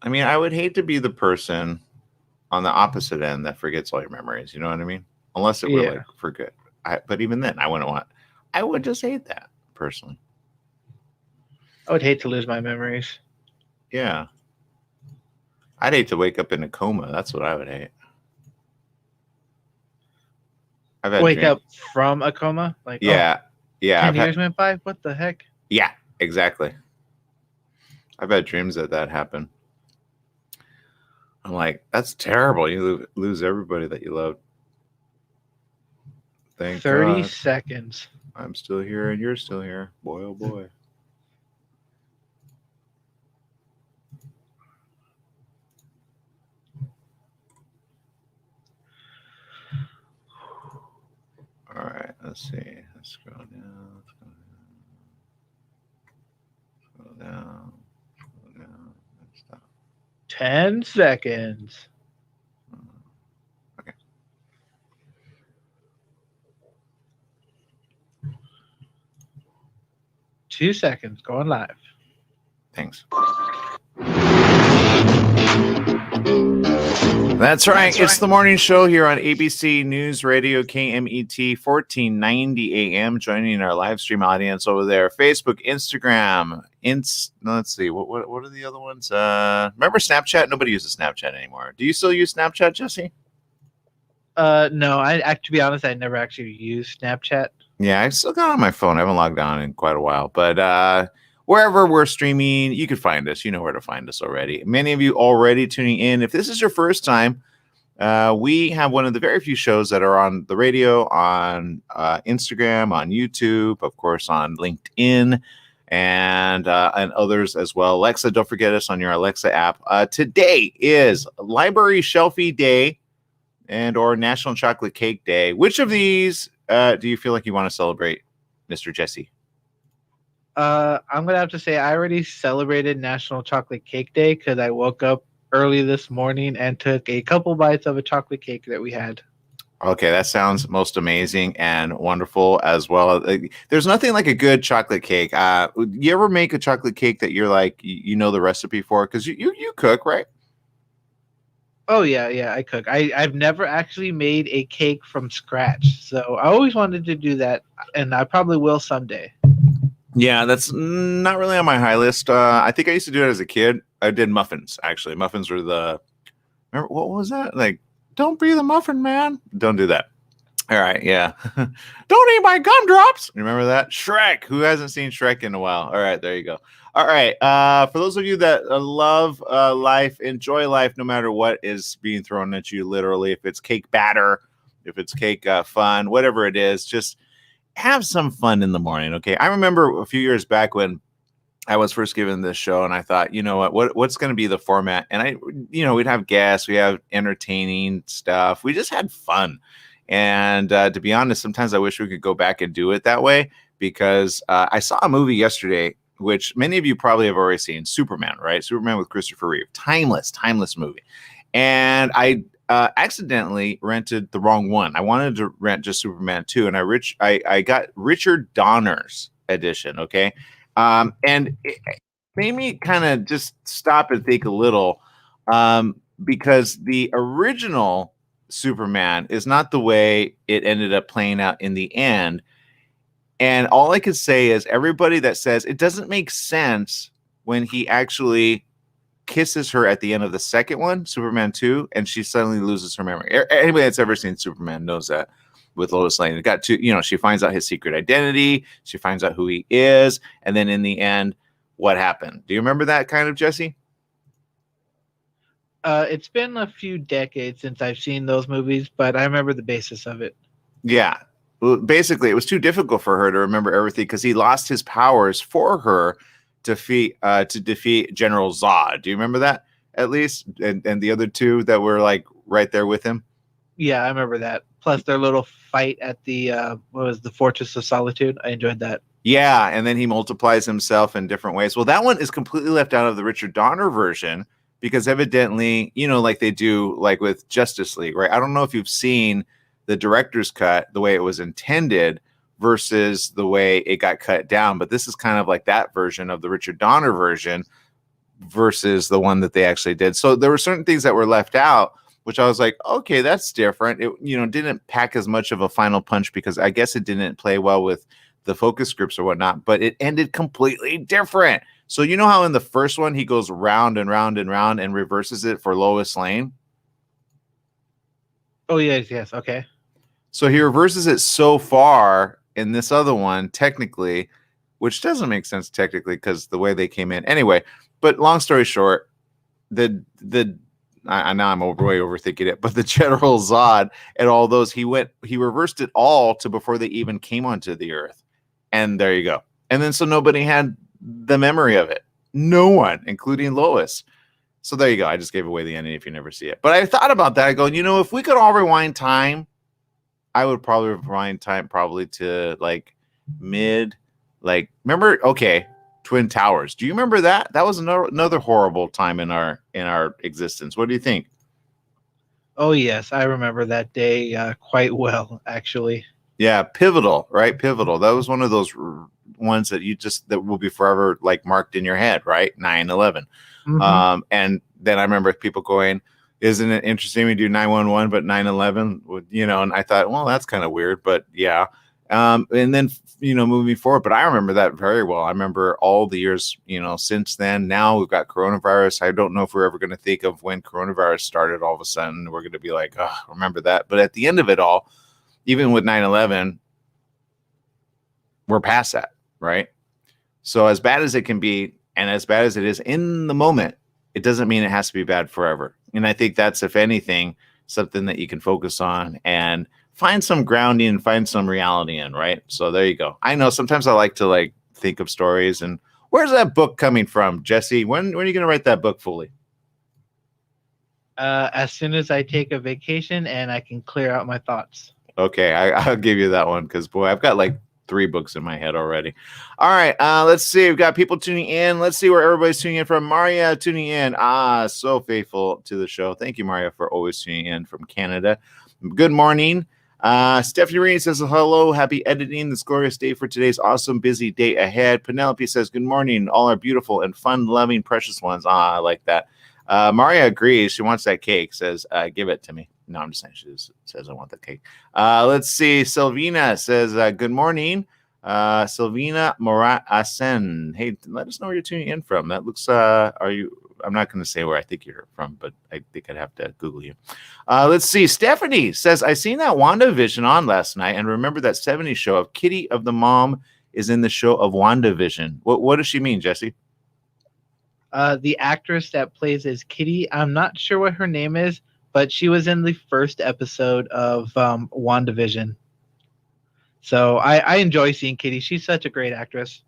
I mean, I would hate to be the person on the opposite end that forgets all your memories. You know what I mean? Unless it were Yeah. like for good. But even then, I wouldn't want. I would just hate that personally. I would hate to lose my memories. Yeah, I'd hate to wake up in a coma. That's what I would hate. I've had Wake dreams. up from a coma? Like, oh, Yeah, yeah. 10 years went by? What the heck? Yeah, exactly. I've had dreams that happened. I'm like, that's terrible. You lose everybody that you loved. Thank 30 God seconds. I'm still here and you're still here. Boy, oh boy. All right, let's see. Let's scroll down. Scroll down. Scroll down. Stop. 10 seconds. Okay. 2 seconds. Going live. Thanks. That's right. It's the morning show here on ABC News Radio KMET 1490 AM. Joining our live stream audience over there, Facebook, Instagram, let's see, what are the other ones? Remember Snapchat? Nobody uses Snapchat anymore. Do you still use Snapchat, Jesse? No, I to be honest, I never actually used Snapchat. Yeah, I still got it on my phone. I haven't logged on in quite a while, but wherever we're streaming, you can find us. You know where to find us already. Many of you already tuning in. If this is your first time, we have one of the very few shows that are on the radio, on Instagram, on YouTube, of course, on LinkedIn, and others as well. Alexa, don't forget us on your Alexa app. Today is Library Shelfie Day and or National Chocolate Cake Day. Which of these do you feel like you want to celebrate, Mr. Jesse? I'm gonna have to say I already celebrated National Chocolate Cake Day because I woke up early this morning and took a couple bites of a chocolate cake that we had. Okay, that sounds most amazing and wonderful as well. There's nothing like a good chocolate cake. You ever make a chocolate cake that you're like, you know the recipe for? Because you cook, right? Oh yeah, I cook. I've never actually made a cake from scratch, so I always wanted to do that, and I probably will someday. Yeah, that's not really on my high list. I think I used to do it as a kid. I did muffins, actually. Muffins were remember, what was that? Like, don't be the muffin man. Don't do that. All right, yeah. Don't eat my gumdrops. Remember that? Shrek. Who hasn't seen Shrek in a while? All right, there you go. All right. For those of you that love life, enjoy life no matter what is being thrown at you, literally, if it's cake batter, if it's cake fun, whatever it is, just have some fun in the morning, okay? I remember a few years back when I was first given this show, and I thought, you know what's going to be the format? And we'd have guests, we have entertaining stuff. We just had fun. And to be honest, sometimes I wish we could go back and do it that way because I saw a movie yesterday, which many of you probably have already seen, Superman, right? Superman with Christopher Reeve. Timeless movie. And I accidentally rented the wrong one. I wanted to rent just Superman 2, and I got Richard Donner's edition, okay? And it made me kind of just stop and think a little because the original Superman is not the way it ended up playing out in the end. And all I could say is everybody that says it doesn't make sense when he actually kisses her at the end of the second one, Superman 2, and she suddenly loses her memory. Anybody that's ever seen Superman knows that with Lois Lane. It got to, she finds out his secret identity, she finds out who he is, and then in the end, what happened? Do you remember that kind of, Jesse? It's been a few decades since I've seen those movies, but I remember the basis of it. Yeah. Well, basically, it was too difficult for her to remember everything because he lost his powers for her to defeat General Zod. Do you remember that at least? And the other two that were like right there with him? Yeah, I remember that. Plus their little fight at the the Fortress of Solitude. I enjoyed that. Yeah, and then he multiplies himself in different ways. Well, that one is completely left out of the Richard Donner version because evidently, like they do like with Justice League, right? I don't know if you've seen the director's cut, the way it was intended versus the way it got cut down, but this is kind of like that version of the Richard Donner version. versus the one that they actually did. So there were certain things that were left out, which I was like, okay, that's different. It, didn't pack as much of a final punch because I guess it didn't play well with the focus groups or whatnot, but it ended completely different. So you know how in the first one he goes round and round and round and reverses it for Lois Lane? Oh, yes. Okay. So he reverses it so far in this other one, technically, which doesn't make sense technically because the way they came in. Anyway, but long story short, I now I'm way overthinking it, but the General Zod and all those, he reversed it all to before they even came onto the Earth. And there you go. And then so nobody had the memory of it. No one, including Lois. So there you go. I just gave away the ending if you never see it. But I thought about that. I go, if we could all rewind time, I would probably rewind time to like remember, okay, Twin Towers. Do you remember that? That was another horrible time in our existence. What do you think? Oh, yes. I remember that day quite well, actually. Yeah, pivotal, right? Pivotal. That was one of those ones that that will be forever like marked in your head, right? 9/11. Mhm. And then I remember people going, isn't it interesting we do 911 but 9/11 would, and I thought, well, that's kind of weird, but yeah. And then moving forward, but I remember that very well. I remember all the years since then. Now we've got coronavirus. I don't know if we're ever going to think of when coronavirus started. All of a sudden we're going to be like, oh, remember that. But at the end of it all, even with 9/11, we're past that, right? So as bad as it can be and as bad as it is in the moment, it doesn't mean it has to be bad forever. And I think that's, if anything, something that you can focus on and find some grounding and find some reality in, right? So there you go. I know sometimes I like to think of stories. And where's that book coming from, Jesse? When are you going to write that book fully? As soon as I take a vacation and I can clear out my thoughts. Okay, I'll give you that one because, boy, I've got like 3 books in my head already. All right, let's see. We've got people tuning in. Let's see where everybody's tuning in from. Maria tuning in. So faithful to the show. Thank you, Maria, for always tuning in from Canada. Good morning. Stephanie Reed says, hello, happy editing this glorious day for today's awesome, busy day ahead. Penelope says, good morning, all our beautiful and fun-loving, precious ones. I like that. Maria agrees. She wants that cake, says, give it to me. No, I'm just saying. She says, I want the cake. Let's see. Sylvina says, good morning. Sylvina Morat Asen. Hey, let us know where you're tuning in from. That looks, I'm not going to say where I think you're from, but I think I'd have to Google you. Let's see. Stephanie says, I seen that WandaVision on last night and remember that 70s show of Kitty of the Mom is in the show of WandaVision. What does she mean, Jesse? The actress that plays as Kitty, I'm not sure what her name is, but she was in the first episode of WandaVision. So I enjoy seeing Kitty. She's such a great actress.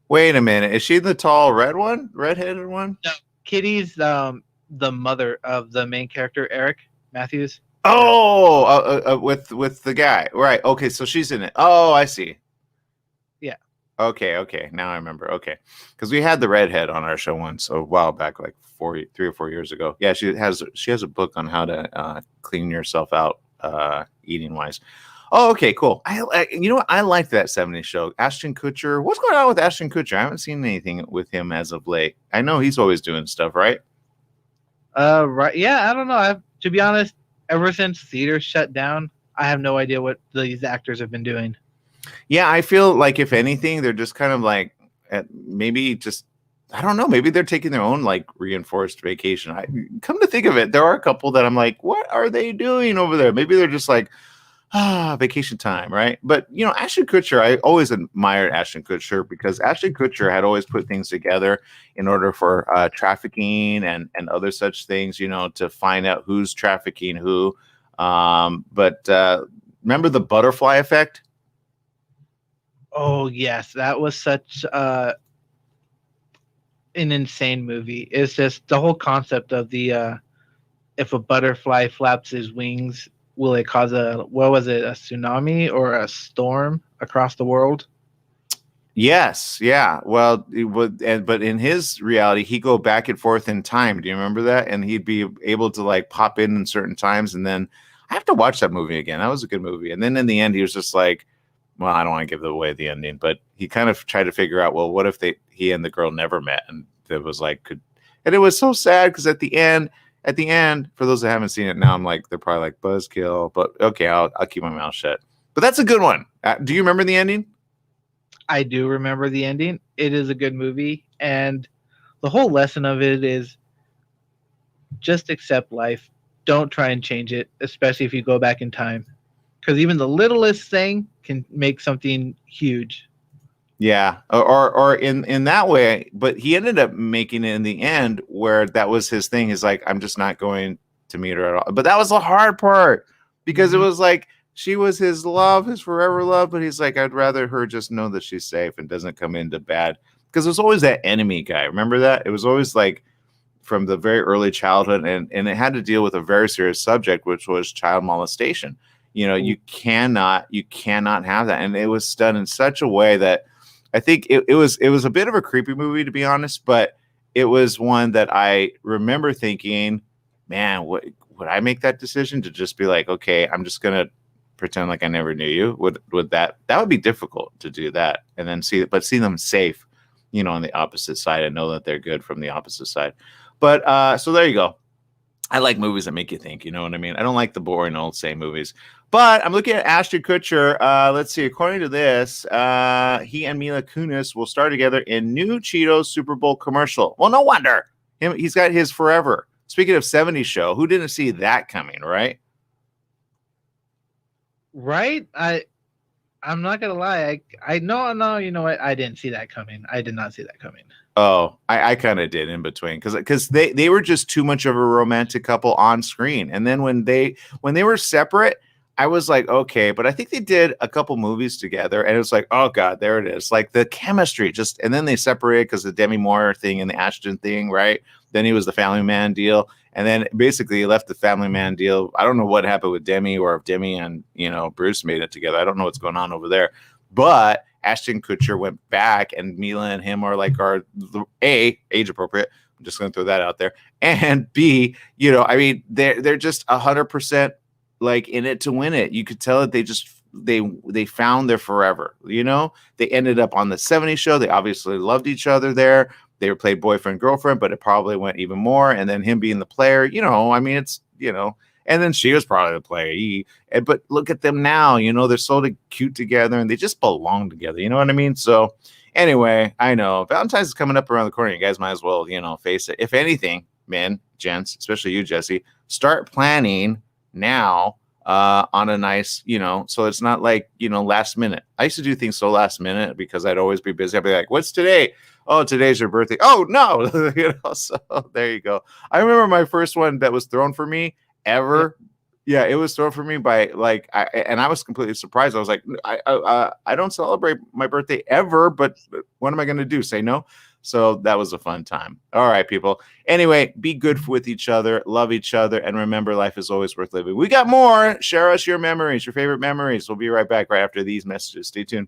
Wait a minute. Is she the tall redheaded one? No, Kitty's the mother of the main character, Eric Matthews. Oh, with the guy. Right. Okay, so she's in it. Oh, I see. Yeah. Okay. Now I remember. Okay. Because we had the redhead on our show once a while back, like 3 or 4 years ago. Yeah, she has a book on how to clean yourself out eating wise. Oh, okay, cool. You know what? I like that 70s show. Ashton Kutcher. What's going on with Ashton Kutcher? I haven't seen anything with him as of late. I know he's always doing stuff, right? Right. Yeah, I don't know. To be honest, ever since theaters shut down, I have no idea what these actors have been doing. Yeah, I feel like if anything, they're just kind of like maybe just, I don't know, maybe they're taking their own like reinforced vacation. Come to think of it, there are a couple that I'm like, what are they doing over there? Maybe they're just like, vacation time, right? But Ashton Kutcher, I always admired Ashton Kutcher because Ashton Kutcher had always put things together in order for trafficking and other such things, to find out who's trafficking who. But remember the butterfly effect? Oh yes, that was such an insane movie. It's just the whole concept of the if a butterfly flaps his wings, will it cause a tsunami or a storm across the world? Yes, yeah. Well, it would, but in his reality, he'd go back and forth in time. Do you remember that? And he'd be able to like pop in certain times, and then I have to watch that movie again. That was a good movie. And then in the end, he was just like, "Well, I don't want to give away the ending," but he kind of tried to figure out, well, what if he and the girl never met, and that was like and it was so sad because at the end, for those that haven't seen it now, I'm like, they're probably like buzzkill, but okay, I'll keep my mouth shut. But that's a good one. Do you remember the ending? I do remember the ending. It is a good movie, and the whole lesson of it is just accept life. Don't try and change it, especially if you go back in time, because even the littlest thing can make something huge. Yeah, or in that way, but he ended up making it in the end where that was his thing. He's like, I'm just not going to meet her at all. But that was the hard part because it was like she was his love, his forever love. But he's like, I'd rather her just know that she's safe and doesn't come into bad, because there's always that enemy guy. Remember that? It was always like from the very early childhood, and it had to deal with a very serious subject, which was child molestation. You know, you cannot have that, and it was done in such a way that I think it was a bit of a creepy movie, to be honest, but it was one that I remember thinking, man, would I make that decision to just be like, okay, I'm just gonna pretend like I never knew you? Would that would be difficult to do that, and then see them safe, you know, on the opposite side, and know that they're good from the opposite side. But so there you go. I like movies that make you think, you know what I mean? I don't like the boring old same movies. But I'm looking at Ashton Kutcher. Let's see. According to this, he and Mila Kunis will star together in new Cheetos Super Bowl commercial. Well, no wonder. He's got his forever. Speaking of 70s show, who didn't see that coming, right? Right? I'm not gonna lie. I no, you know what? I didn't see that coming. I did not see that coming. Oh, I kind of did in between because they were just too much of a romantic couple on screen. And then when they were separate, I was like, okay, but I think they did a couple movies together, and it was like, oh god, there it is, like the chemistry just. And then they separated because the Demi Moore thing and the Ashton thing, right? Then he was the Family Man deal, and then basically he left the Family Man deal. I don't know what happened with Demi, or if Demi and Bruce made it together. I don't know what's going on over there, but Ashton Kutcher went back, and Mila and him are A, age appropriate. I'm just going to throw that out there, and B, I mean, they're just 100%. Like in it to win it. You could tell that they found their forever. They ended up on the 70s show. They obviously loved each other there. They were played boyfriend girlfriend, but it probably went even more. And then him being the player, I mean, it's and then she was probably the player. But look at them now. They're so cute together, and they just belong together. You know what I mean? So anyway, I know Valentine's is coming up around the corner. You guys might as well face it. If anything, men, gents, especially you, Jesse, start planning now on a nice, so it's not like, last minute. I used to do things so last minute because I'd always be busy. I'd be like, what's today? Oh, today's your birthday. Oh, no. So there you go. I remember my first one that was thrown for me ever. Yeah, it was thrown for me by and I was completely surprised. I was like, I don't celebrate my birthday ever, but what am I going to do? Say no? So that was a fun time. All right, people. Anyway, be good with each other, love each other, and remember, life is always worth living. We got more. Share us your memories, your favorite memories. We'll be right back right after these messages. Stay tuned.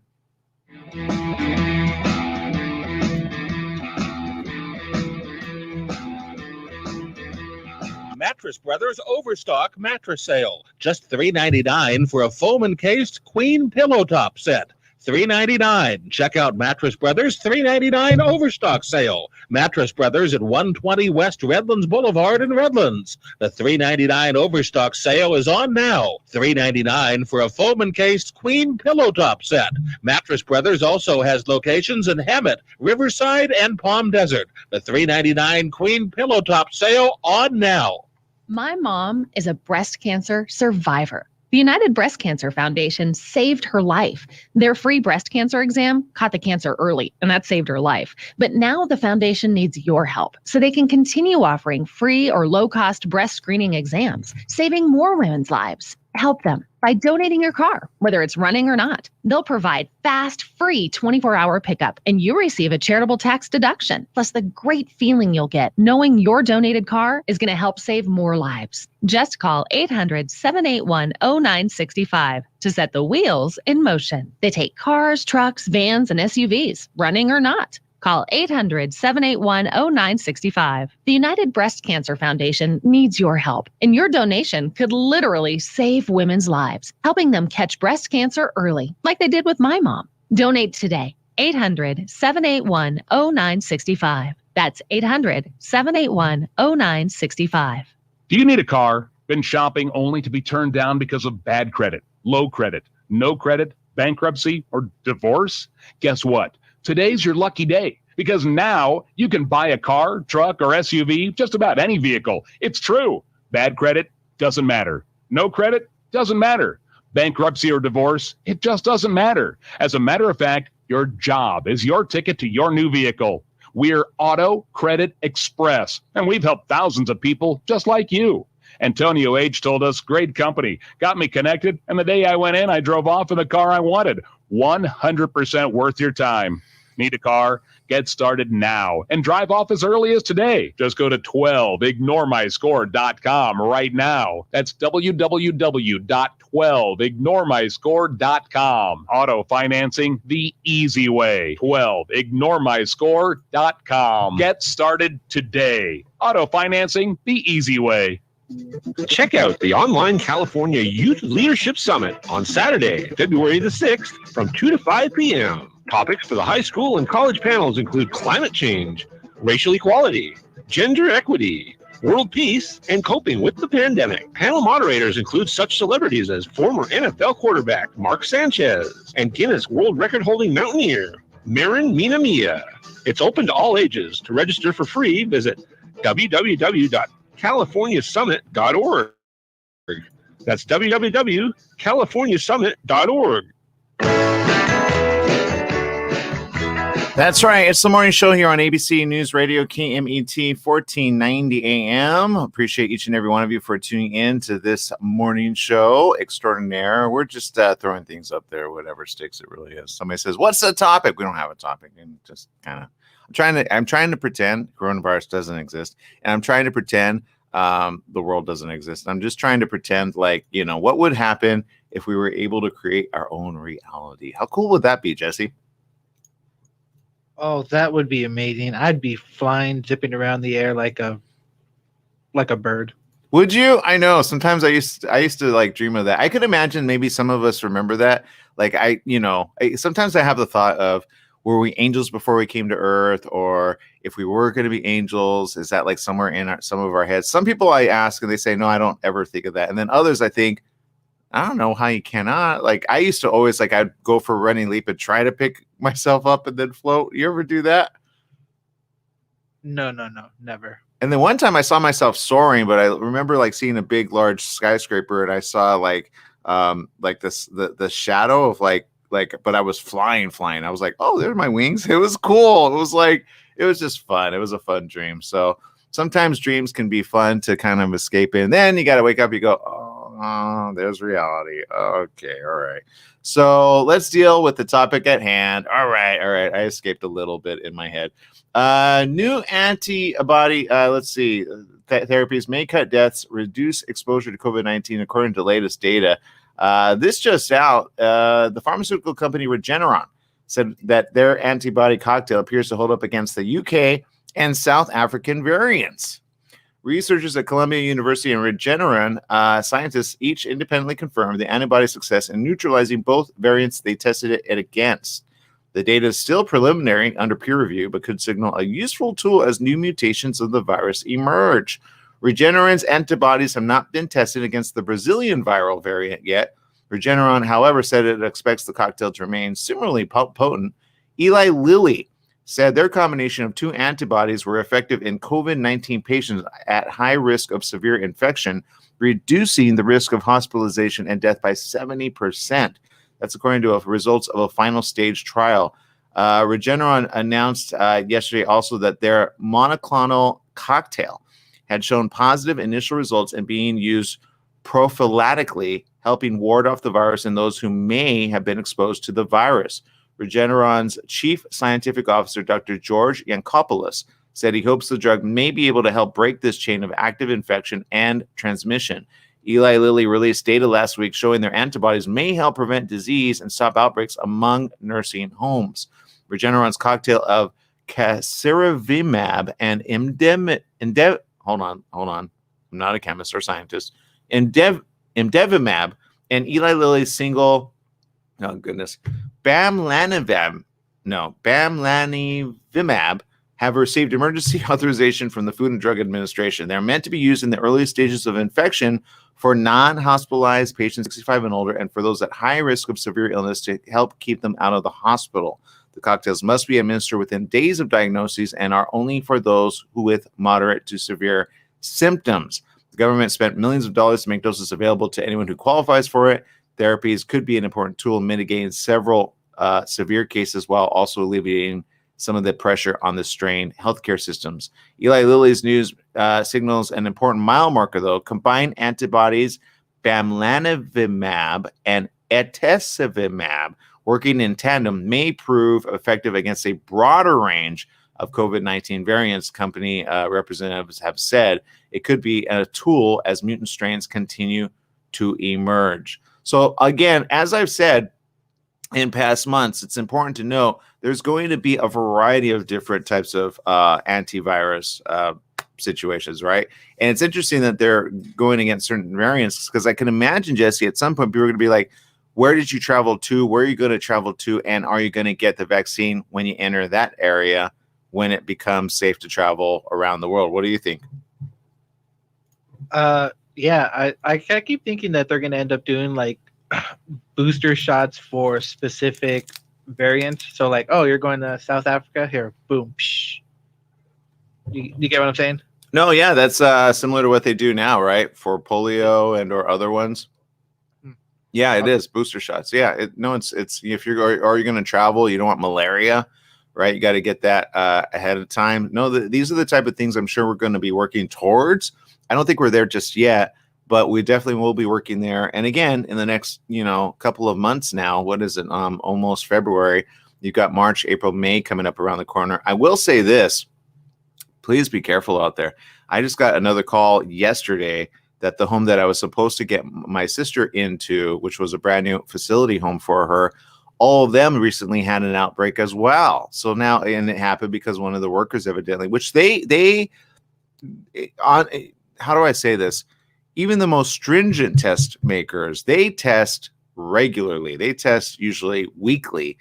Mattress Brothers Overstock Mattress Sale. Just $3.99 for a foam encased queen pillow top set. $3.99. Check out Mattress Brothers $3.99 Overstock Sale. Mattress Brothers at 120 West Redlands Boulevard in Redlands. The $3.99 Overstock Sale is on now. $3.99 for a foam encased queen pillow top set. Mattress Brothers also has locations in Hemet, Riverside, and Palm Desert. The $3.99 queen pillow top sale on now. My mom is a breast cancer survivor. The United Breast Cancer Foundation saved her life. Their free breast cancer exam caught the cancer early, and that saved her life. But now the foundation needs your help so they can continue offering free or low-cost breast screening exams, saving more women's lives. Help them by donating your car, whether it's running or not. They'll provide fast, free 24-hour pickup, and you receive a charitable tax deduction, plus the great feeling you'll get knowing your donated car is going to help save more lives. Just call 800-781-0965 to set the wheels in motion. They take cars, trucks, vans, and SUVs, running or not. Call 800-781-0965. The United Breast Cancer Foundation needs your help, and your donation could literally save women's lives, helping them catch breast cancer early, like they did with my mom. Donate today. 800-781-0965. That's 800-781-0965. Do you need a car? Been shopping only to be turned down because of bad credit, low credit, no credit, bankruptcy, or divorce? Guess what? Today's your lucky day, because now you can buy a car, truck, or SUV, just about any vehicle. It's true. Bad credit doesn't matter. No credit doesn't matter. Bankruptcy or divorce, it just doesn't matter. As a matter of fact, your job is your ticket to your new vehicle. We're Auto Credit Express, and we've helped thousands of people just like you. Antonio H. told us, great company, got me connected, and the day I went in, I drove off in the car I wanted. 100% worth your time. Need a car? Get started now and drive off as early as today. Just go to 12ignoremyscore.com right now. That's www.12ignoremyscore.com. Auto financing the easy way. 12ignoremyscore.com. Get started today. Auto financing the easy way. Check out the online California Youth Leadership Summit on Saturday, February the 6th from 2 to 5 p.m. Topics for the high school and college panels include climate change, racial equality, gender equity, world peace, and coping with the pandemic. Panel moderators include such celebrities as former NFL quarterback Mark Sanchez and Guinness World Record-holding mountaineer Marin Minamiya. It's open to all ages. To register for free, visit www.californiasummit.org. That's www.californiasummit.org. That's right. It's the morning show here on ABC News Radio, KMET 1490 AM. Appreciate each and every one of you for tuning in to this morning show extraordinaire. We're just throwing things up there, whatever sticks it really is. Somebody says, what's the topic? We don't have a topic. And just kind of, I'm trying to pretend coronavirus doesn't exist. And I'm trying to pretend the world doesn't exist. I'm just trying to pretend like, what would happen if we were able to create our own reality? How cool would that be, Jesse? Oh, that would be amazing. I'd be flying, zipping around the air like a bird. Would you? I know. Sometimes I used to like dream of that. I could imagine maybe some of us remember that. Like sometimes I have the thought of, were we angels before we came to Earth? Or if we were going to be angels, is that like somewhere in some of our heads? Some people I ask and they say, no, I don't ever think of that. And then others I think, I don't know how you cannot. Like I used to always I'd go for a running leap and try to pick myself up and then float. You ever do that? No, never. And then one time I saw myself soaring, but I remember seeing a big, large skyscraper, and I saw the shadow of but I was flying. I was like, oh, there's my wings. It was cool. It was it was just fun. It was a fun dream. So sometimes dreams can be fun to kind of escape in. Then you got to wake up. You go, oh, there's reality. Okay. All right. So let's deal with the topic at hand. All right. I escaped a little bit in my head. New antibody, therapies may cut deaths, reduce exposure to COVID-19, according to latest data. This just out, the pharmaceutical company Regeneron said that their antibody cocktail appears to hold up against the UK and South African variants. Researchers at Columbia University and Regeneron scientists each independently confirmed the antibody success in neutralizing both variants they tested it against. The data is still preliminary under peer review, but could signal a useful tool as new mutations of the virus emerge. Regeneron's antibodies have not been tested against the Brazilian viral variant yet. Regeneron, however, said it expects the cocktail to remain similarly potent. Eli Lilly said their combination of two antibodies were effective in COVID-19 patients at high risk of severe infection, reducing the risk of hospitalization and death by 70%. That's according to results of a final stage trial. Regeneron announced yesterday also that their monoclonal cocktail had shown positive initial results in being used prophylactically, helping ward off the virus in those who may have been exposed to the virus. Regeneron's chief scientific officer, Dr. George Yancopoulos, said he hopes the drug may be able to help break this chain of active infection and transmission. Eli Lilly released data last week showing their antibodies may help prevent disease and stop outbreaks among nursing homes. Regeneron's cocktail of casirivimab and hold on. I'm not a chemist or scientist. Imdevimab and Eli Lilly's single, bamlanivimab have received emergency authorization from the Food and Drug Administration. They're meant to be used in the early stages of infection for non-hospitalized patients 65 and older and for those at high risk of severe illness to help keep them out of the hospital. The cocktails must be administered within days of diagnosis and are only for those who with moderate to severe symptoms. The government spent millions of dollars to make doses available to anyone who qualifies for it. Therapies could be an important tool in mitigating several severe cases while also alleviating some of the pressure on the strained healthcare systems. Eli Lilly's news signals an important mile marker, though. Combined antibodies bamlanivimab and etesevimab working in tandem may prove effective against a broader range of COVID-19 variants, company representatives have said. It could be a tool as mutant strains continue to emerge. So again, as I've said in past months, it's important to know there's going to be a variety of different types of antivirus situations, right? And it's interesting that they're going against certain variants because I can imagine, Jesse, at some point people are going to be like, where did you travel to? Where are you going to travel to? And are you going to get the vaccine when you enter that area when it becomes safe to travel around the world? What do you think? Yeah, I keep thinking that they're going to end up doing like booster shots for specific variants. So like, oh, you're going to South Africa? Here, boom. Psh. You get what I'm saying? No, yeah, that's similar to what they do now, right? For polio and or other ones. Yeah, it is booster shots. Yeah, it's if you're are you going to travel, you don't want malaria, right? You got to get that ahead of time. No, these are the type of things I'm sure we're going to be working towards. I don't think we're there just yet, but we definitely will be working there. And again, in the next, couple of months now, what is it? Almost February. You've got March, April, May coming up around the corner. I will say this, please be careful out there. I just got another call yesterday that the home that I was supposed to get my sister into, which was a brand new facility home for her, all of them recently had an outbreak as well. So now, and it happened because one of the workers evidently, which how do I say this? Even the most stringent test makers, they test regularly. They test usually weekly.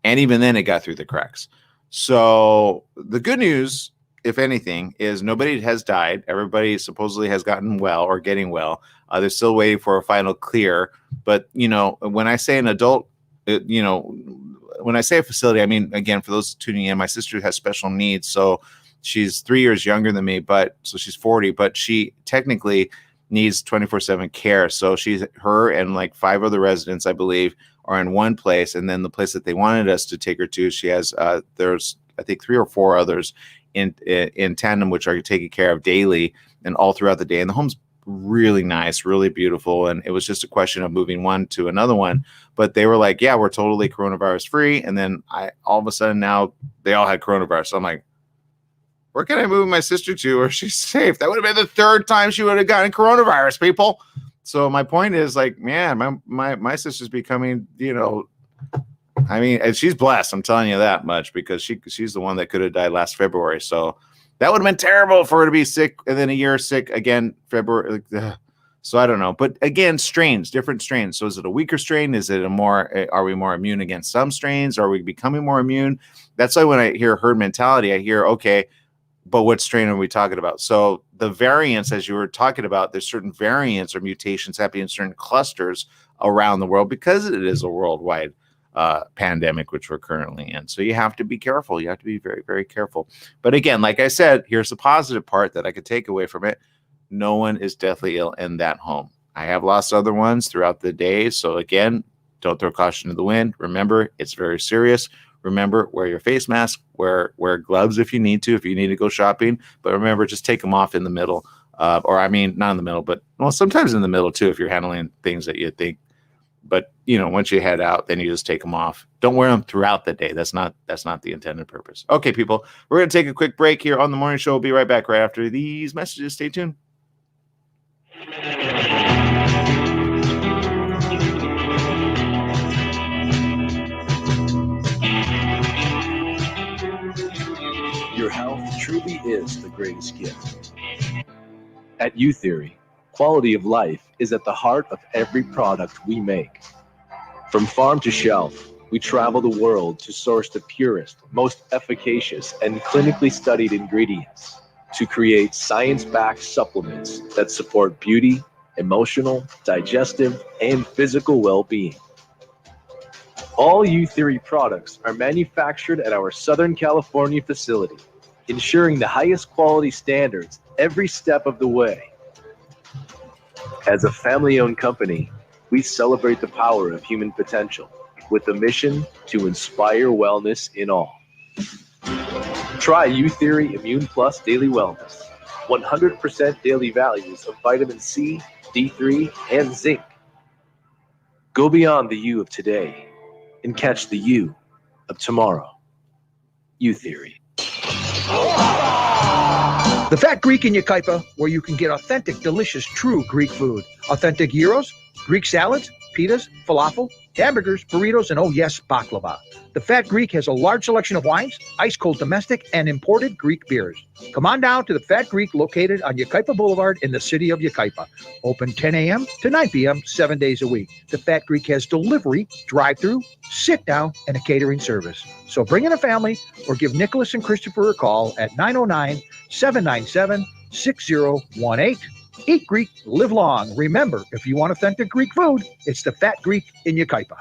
And even then it got through the cracks. So the good news, if anything, is nobody has died. Everybody supposedly has gotten well or getting well. They're still waiting for a final clear. But, when I say an adult, when I say a facility, I mean, again, for those tuning in, my sister has special needs. So she's 3 years younger than me, so she's 40, but she technically needs 24/7 care. So her and like 5 other residents, I believe, are in one place. And then the place that they wanted us to take her to, she has, there's, I think 3 or 4 others in tandem, which are taken care of daily and all throughout the day. And the home's really nice, really beautiful. And it was just a question of moving one to another one. But they were like, yeah, we're totally coronavirus free. And then all of a sudden now they all had coronavirus. So I'm like, where can I move my sister to where she's safe? That would have been the 3rd time she would have gotten coronavirus, people. So my point is like, man, my sister's becoming, I mean, and she's blessed. I'm telling you that much because she's the one that could have died last February. So that would have been terrible for her to be sick and then a year sick again, February. So I don't know. But again, different strains. So is it a weaker strain? Is it are we more immune against some strains? Are we becoming more immune? That's why when I hear herd mentality, I hear, okay, but what strain are we talking about? So the variants, as you were talking about, there's certain variants or mutations happening in certain clusters around the world because it is a worldwide pandemic, which we're currently in. So you have to be careful. You have to be very, very careful. But again, like I said, here's the positive part that I could take away from it. No one is deathly ill in that home. I have lost other ones throughout the day. So again, don't throw caution to the wind. Remember, it's very serious. Remember, wear your face mask, wear gloves if you need to go shopping. But remember, just take them off in the middle. Not in the middle, but sometimes in the middle too, if you're handling things that you think. But once you head out, then you just take them off. Don't wear them throughout the day. That's not the intended purpose. Okay, people, we're going to take a quick break here on the morning show. We'll be right back right after these messages. Stay tuned. Your health truly is the greatest gift. At UTheory, quality of life is at the heart of every product we make. From farm to shelf, We travel the world to source the purest, most efficacious, and clinically studied ingredients to create science-backed supplements that support beauty, emotional, digestive, and physical well-being. All U-Theory products are manufactured at our Southern California facility, ensuring the highest quality standards every step of the way. As a family-owned company, we celebrate the power of human potential with the mission to inspire wellness in all. Try U-Theory Immune Plus Daily Wellness. 100% daily values of vitamin C, D3, and zinc. Go beyond the you of today and catch the you of tomorrow. U-Theory. The Fat Greek in Yucaipa, where you can get authentic, delicious, true Greek food. Authentic gyros, Greek salads, pitas, falafel, hamburgers, burritos, and oh yes, baklava. The Fat Greek has a large selection of wines, ice-cold domestic, and imported Greek beers. Come on down to the Fat Greek located on Yucaipa Boulevard in the city of Yucaipa. Open 10 a.m. to 9 p.m. 7 days a week. The Fat Greek has delivery, drive-through, sit-down, and a catering service. So bring in a family or give Nicholas and Christopher a call at 909-797-6018. Eat Greek, live long. Remember, if you want authentic Greek food, it's the Fat Greek in Yucaipa.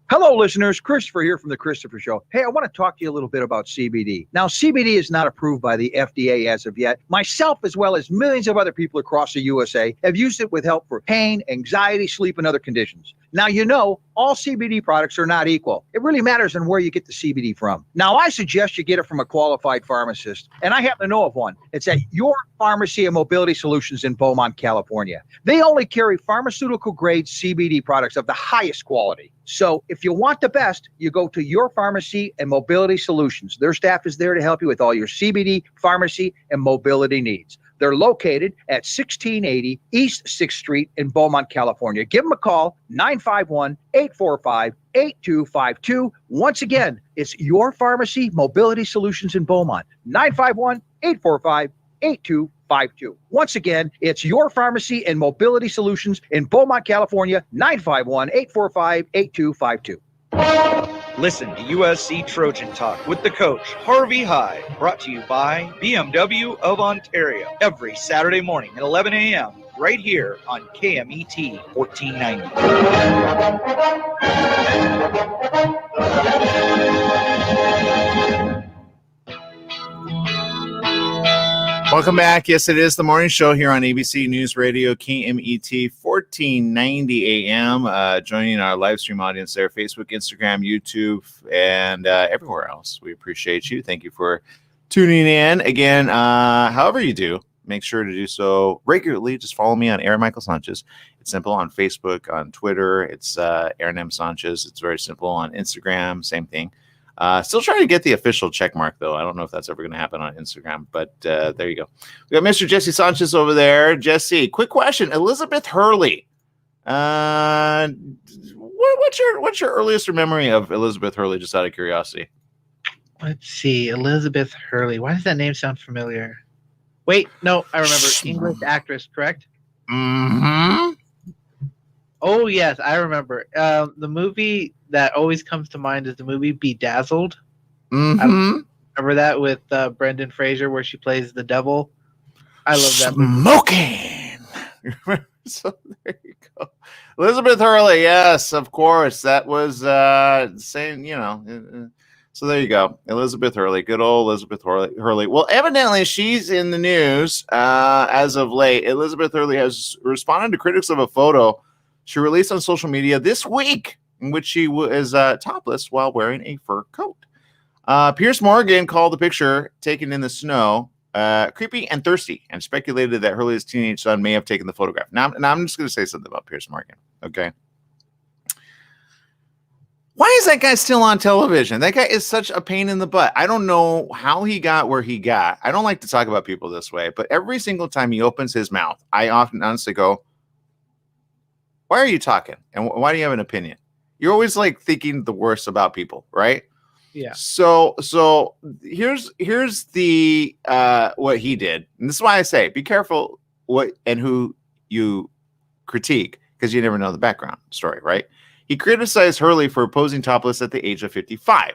Hello, listeners. Christopher here from The Christopher Show. Hey, I want to talk to you a little bit about CBD. Now, CBD is not approved by the FDA as of yet. Myself, as well as millions of other people across the USA, have used it with help for pain, anxiety, sleep, and other conditions. Now, you know, all CBD products are not equal. It really matters on where you get the CBD from. Now, I suggest you get it from a qualified pharmacist, and I happen to know of one. It's at Your Pharmacy and Mobility Solutions in Beaumont, California. They only carry pharmaceutical-grade CBD products of the highest quality. So if you want the best, you go to Your Pharmacy and Mobility Solutions. Their staff is there to help you with all your CBD, pharmacy, and mobility needs. They're located at 1680 East 6th Street in Beaumont, California. Give them a call, 951-845-8252. Once again, it's Your Pharmacy Mobility Solutions in Beaumont, 951-845-8252. Once again, it's Your Pharmacy and Mobility Solutions in Beaumont, California, 951-845-8252. Listen to USC Trojan Talk with the coach, Harvey Hyde, brought to you by BMW of Ontario, every Saturday morning at 11 a.m., right here on KMET 1490. Welcome back. Yes, it is the morning show here on ABC News Radio, KMET 1490 AM. Joining our live stream audience there, Facebook, Instagram, YouTube, and everywhere else. We appreciate you. Thank you for tuning in. Again, however you do, make sure to do so regularly. Just follow me on Aaron Michael Sanchez. It's simple on Facebook, on Twitter. It's Aaron M. Sanchez. It's very simple on Instagram. Same thing. Still trying to get the official check mark, though. I don't know if that's ever going to happen on Instagram, but there you go. We got Mr. Jesse Sanchez over there. Jesse, quick question. Elizabeth Hurley. What's your earliest memory of Elizabeth Hurley, just out of curiosity? Let's see. Elizabeth Hurley. Why does that name sound familiar? Wait, no, I remember. English actress, correct? Mm-hmm. Oh, yes, I remember. The movie that always comes to mind is the movie Bedazzled. Mm-hmm. Remember that with Brendan Fraser where she plays the devil? I love that movie. Smoking. So there you go. Elizabeth Hurley, yes, of course. That was saying, so there you go. Elizabeth Hurley, good old Elizabeth Hurley. Well, evidently she's in the news as of late. Elizabeth Hurley has responded to critics of a photo she released on social media this week in which she is topless while wearing a fur coat. Piers Morgan called the picture taken in the snow creepy and thirsty and speculated that Hurley's teenage son may have taken the photograph. Now I'm just going to say something about Piers Morgan, okay? Why is that guy still on television? That guy is such a pain in the butt. I don't know how he got where he got. I don't like to talk about people this way, but every single time he opens his mouth, I often honestly go, why are you talking? And why do you have an opinion? You're always like thinking the worst about people, right? Yeah. So here's the what he did. And this is why I say be careful what and who you critique, because you never know the background story, right? He criticized Hurley for posing topless at the age of 55.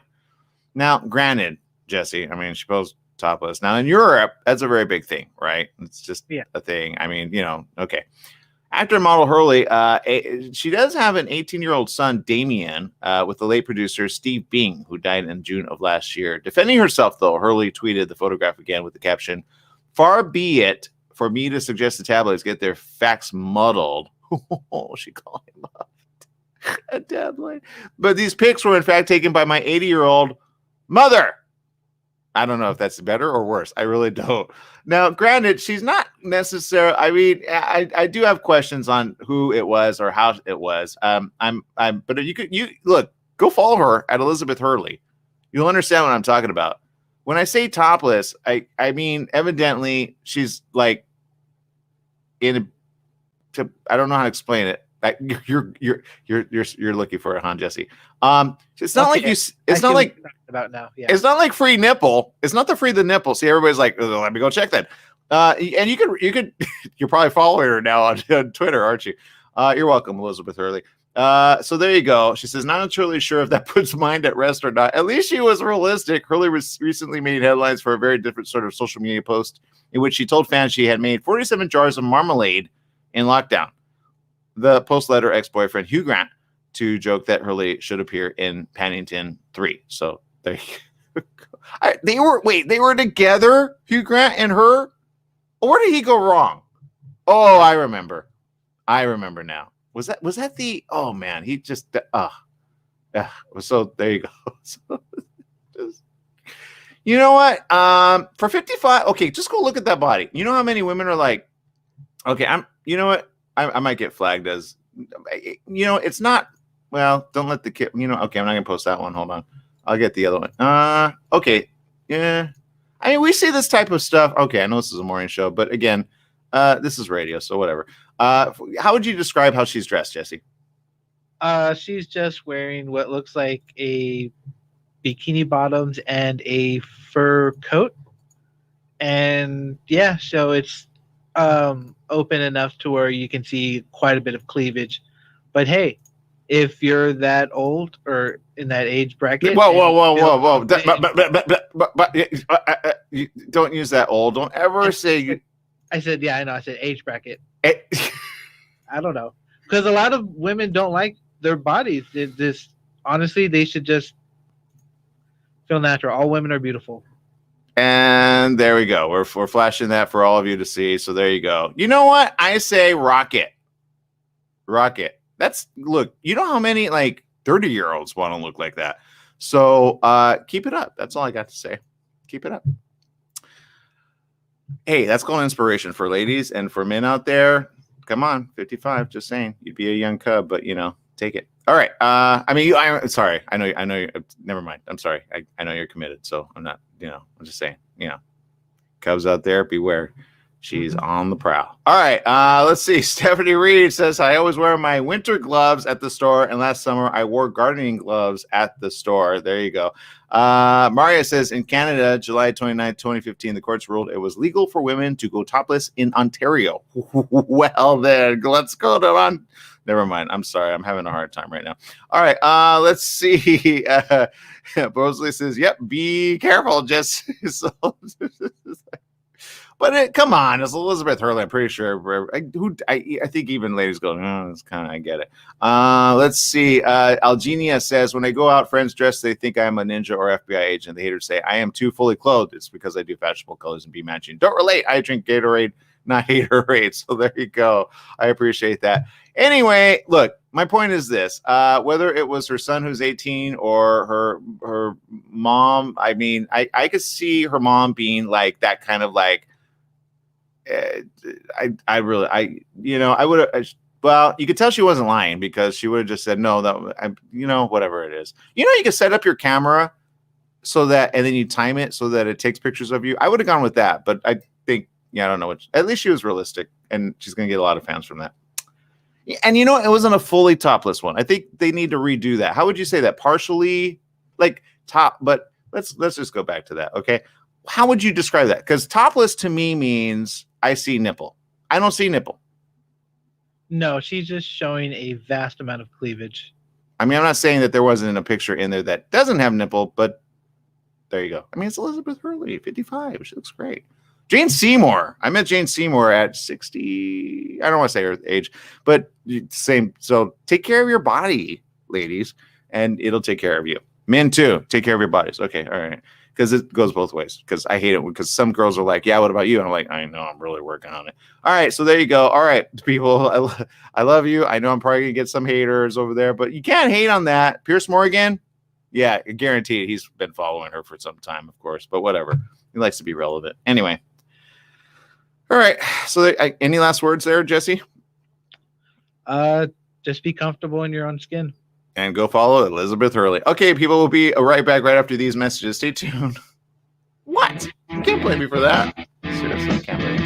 Now, granted, Jesse, I mean, she posed topless. Now, in Europe, that's a very big thing, right? It's just a thing. I mean, okay. Actor and model Hurley, she does have an 18-year-old son, Damien, with the late producer Steve Bing, who died in June of last year. Defending herself, though, Hurley tweeted the photograph again with the caption, "Far be it for me to suggest the tabloids get their facts muddled." She called him up. A tabloid. But these pics were, in fact, taken by my 80-year-old mother. I don't know if that's better or worse. I really don't. Now, granted, she's not necessarily. I mean, I do have questions on who it was or how it was. But you look, go follow her at Elizabeth Hurley. You'll understand what I'm talking about. When I say topless, I mean evidently she's like I don't know how to explain it. You're looking for it, huh, Jesse? It's not like you. It's not like about now. Yeah. It's not like free nipple. It's not the free the nipple. See, everybody's like, oh, let me go check that. And you could you're probably following her now on Twitter, aren't you? You're welcome, Elizabeth Hurley. So there you go. She says, not entirely sure if that puts mind at rest or not. At least she was realistic. Hurley recently made headlines for a very different sort of social media post in which she told fans she had made 47 jars of marmalade in lockdown. The post led her ex-boyfriend Hugh Grant to joke that Hurley should appear in Paddington 3. So there you go. They were together, Hugh Grant and her? Where did he go wrong? Oh, I remember now. Was that the, oh man, he just, so there you go. You know what? For 55, okay, just go look at that body. You know how many women are like, okay, you know what? I might get flagged as, it's not, well, don't let the kid, okay, I'm not going to post that one. Hold on. I'll get the other one. Okay. Yeah. I mean, we see this type of stuff. Okay. I know this is a morning show, but again, this is radio, so whatever. How would you describe how she's dressed, Jesse? She's just wearing what looks like a bikini bottoms and a fur coat. And yeah, so it's open enough to where you can see quite a bit of cleavage. But hey, if you're that old or in that age bracket, whoa. Don't use that old. Don't ever say you. I said, yeah, I know. I said age bracket. I don't know. Because a lot of women don't like their bodies. Honestly, they should just feel natural. All women are beautiful. And there we go. We're flashing that for all of you to see. So there you go. You know what? I say rocket. Look, you know how many like 30-year-olds want to look like that. So keep it up. That's all I got to say. Keep it up. Hey, that's called inspiration for ladies and for men out there. Come on, 55. Just saying, you'd be a young cub, but take it. All right. I'm sorry. I know. You. Never mind. I'm sorry. I know you're committed, so I'm not. I'm just saying. Cubs out there, beware. She's on the prowl. All right. Let's see. Stephanie Reed says, I always wear my winter gloves at the store, and last summer I wore gardening gloves at the store. There you go. Maria says, in Canada, July 29, 2015, the courts ruled it was legal for women to go topless in Ontario. Well, then, let's go to Never mind. I'm sorry. I'm having a hard time right now. All right. Let's see. Rosalie says, yep, be careful. Just but come on, it's Elizabeth Hurley. I'm pretty sure. I think even ladies go, it's kind of, I get it. Let's see. Algenia says, when I go out, friends dress, they think I'm a ninja or FBI agent. The haters say, I am too fully clothed. It's because I do fashionable colors and be matching. Don't relate. I drink Gatorade, not Haterade. So there you go. I appreciate that. Anyway, look, my point is this. Whether it was her son who's 18 or her mom, I mean, I could see her mom being like that kind of like, I would have, well, you could tell she wasn't lying because she would have just said, no, whatever it is. You can set up your camera so that, and then you time it so that it takes pictures of you. I would have gone with that, but I think, I don't know. At least she was realistic and she's going to get a lot of fans from that. And it wasn't a fully topless one. I think they need to redo that. How would you say that? Partially like top, but let's just go back to that. Okay. How would you describe that? Because topless to me means I see nipple. I don't see nipple. No, she's just showing a vast amount of cleavage. I mean, I'm not saying that there wasn't a picture in there that doesn't have nipple, but there you go. I mean, it's Elizabeth Hurley, 55. She looks great. Jane Seymour. I met Jane Seymour at 60. I don't want to say her age, but same. So take care of your body, ladies, and it'll take care of you. Men too. Take care of your bodies. Okay. All right. Because it goes both ways. Because I hate it. Because some girls are like, yeah, what about you? And I'm like, I know. I'm really working on it. All right. So there you go. All right, people. I love you. I know I'm probably going to get some haters over there, but you can't hate on that. Pierce Morgan. Yeah, guaranteed. He's been following her for some time, of course, but whatever. He likes to be relevant. Anyway. All right. So any last words there, Jesse? Just be comfortable in your own skin. And go follow Elizabeth Hurley. Okay, people, will be right back right after these messages. Stay tuned. What? You can't blame me for that. Seriously, can't blame me.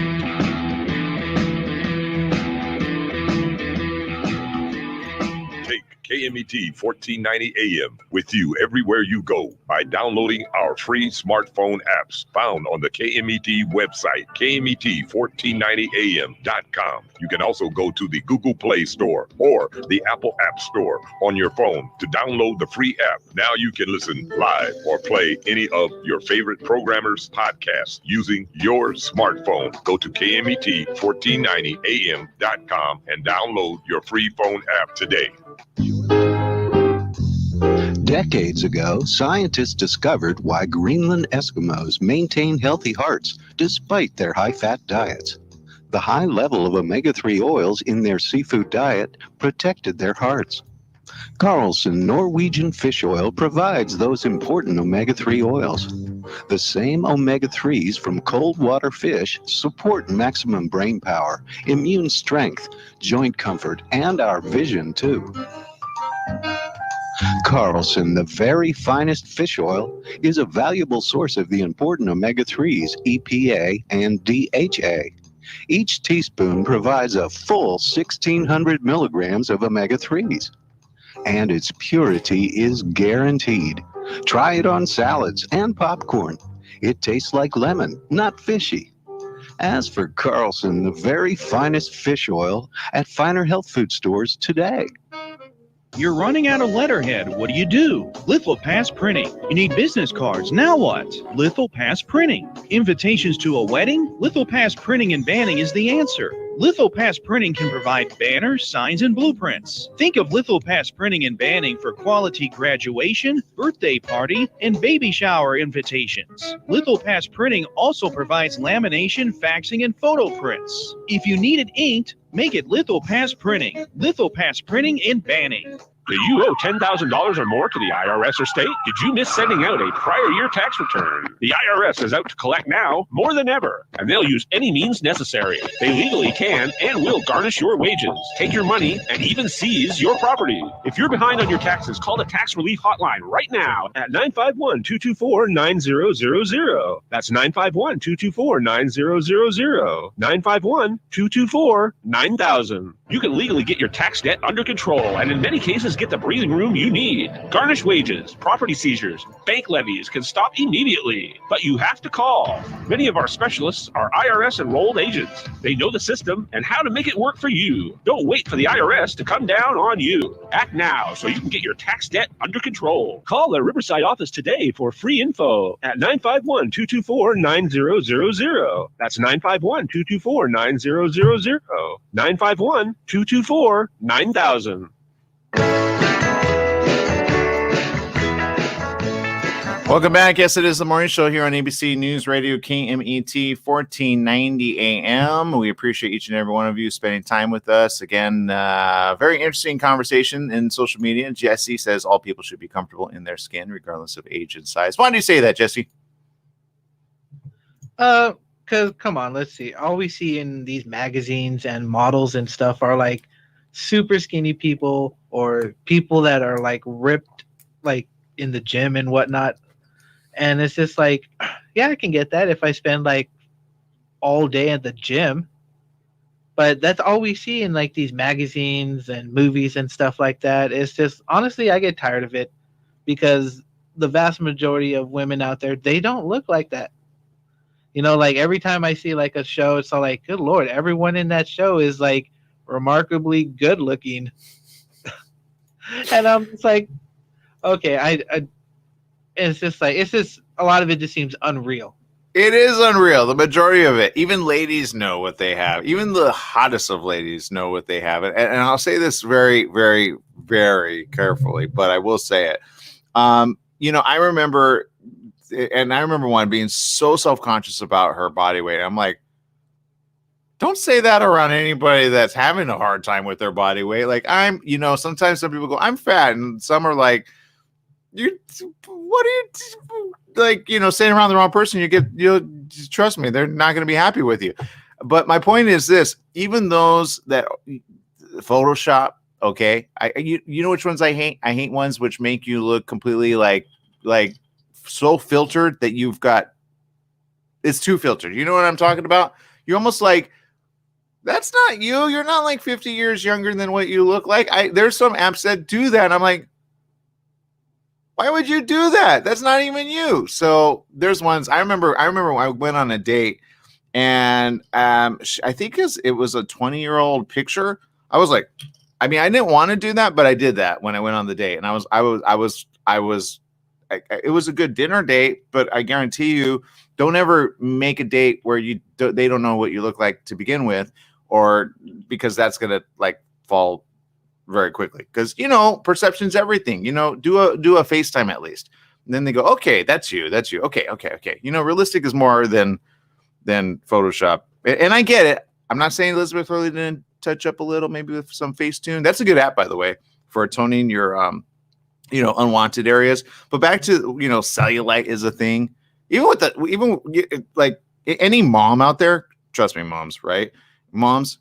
KMET 1490 AM with you everywhere you go by downloading our free smartphone apps found on the KMET website, KMET1490am.com. You can also go to the Google Play Store or the Apple App Store on your phone to download the free app. Now you can listen live or play any of your favorite programmers' podcasts using your smartphone. Go to KMET1490am.com and download your free phone app today. Decades ago, scientists discovered why Greenland Eskimos maintain healthy hearts despite their high-fat diets. The high level of omega-3 oils in their seafood diet protected their hearts. Carlson Norwegian fish oil provides those important omega-3 oils. The same omega-3s from cold water fish support maximum brain power, immune strength, joint comfort, and our vision too. Carlson, the very finest fish oil, is a valuable source of the important omega-3s, EPA and DHA. Each teaspoon provides a full 1,600 milligrams of omega-3s. And its purity is guaranteed. Try it on salads and popcorn. It tastes like lemon, not fishy. As for Carlson, the very finest fish oil, at finer health food stores today. You're running out of letterhead. What do? Lithopass Printing. You need business cards. Now what? Lithopass Printing. Invitations to a wedding? Lithopass Printing and Banning is the answer. Lithopass Printing can provide banners, signs, and blueprints. Think of Lithopass Printing and Banning for quality graduation, birthday party, and baby shower invitations. Lithopass Printing also provides lamination, faxing, and photo prints. If you need it inked, make it Lithopass Printing. Lithopass Printing and Banning. Do you owe $10,000 or more to the IRS or state? Did you miss sending out a prior year tax return? The IRS is out to collect now more than ever, and they'll use any means necessary. They legally can and will garnish your wages, take your money, and even seize your property. If you're behind on your taxes, call the Tax Relief Hotline right now at 951-224-9000. That's 951-224-9000. 951-224-9000. You can legally get your tax debt under control, and in many cases, get the breathing room you need. Garnish wages, property seizures, bank levies can stop immediately, but you have to call. Many of our specialists are IRS enrolled agents. They know the system and how to make it work for you. Don't wait for the IRS to come down on you. Act now so you can get your tax debt under control. Call the Riverside office today for free info at 951-224-9000. That's 951-224-9000. 951-224-9000. Welcome back. Yes, it is the morning show here on ABC News Radio, KMET 1490 AM. We appreciate each and every one of you spending time with us. Again, very interesting conversation in social media. Jesse says all people should be comfortable in their skin, regardless of age and size. Why do you say that, Jesse? Because, come on, let's see. All we see in these magazines and models and stuff are like super skinny people or people that are like ripped like in the gym and whatnot. And it's just like, yeah, I can get that if I spend like all day at the gym. But that's all we see in like these magazines and movies and stuff like that. It's just, honestly, I get tired of it because the vast majority of women out there, they don't look like that. You know, like every time I see like a show, it's all like, good Lord, everyone in that show is like remarkably good looking. And I'm just like, okay, it's just a lot of it just seems unreal. It is unreal. The majority of it, even ladies know what they have. Even the hottest of ladies know what they have. And I'll say this very, very, very carefully, but I will say it. I remember one being so self-conscious about her body weight. I'm like, don't say that around anybody that's having a hard time with their body weight. Like sometimes some people go, I'm fat, and some are like, saying around the wrong person, trust me, they're not going to be happy with you. But my point is this, even those that Photoshop, okay, you know which ones I hate? I hate ones which make you look completely like so filtered that it's too filtered. You know what I'm talking about? You're almost like, that's not you. You're not like 50 years younger than what you look like. There's some apps that do that. I'm like, why would you do that? That's not even you. So there's ones I remember when I went on a date, and I think it was a 20-year-old picture. I was like, I didn't want to do that, but I did that when I went on the date, and it was a good dinner date, but I guarantee you, don't ever make a date where they don't know what you look like to begin with, or because that's gonna fall very quickly. Because perception's everything. Do a FaceTime at least, and then they go, okay, that's you. Okay. Realistic is more than Photoshop, and I get it. I'm not saying Elizabeth Hurley didn't touch up a little, maybe with some Facetune. That's a good app, by the way, for toning your unwanted areas. But back to cellulite is a thing. Even any mom out there, trust me, moms, right? Moms,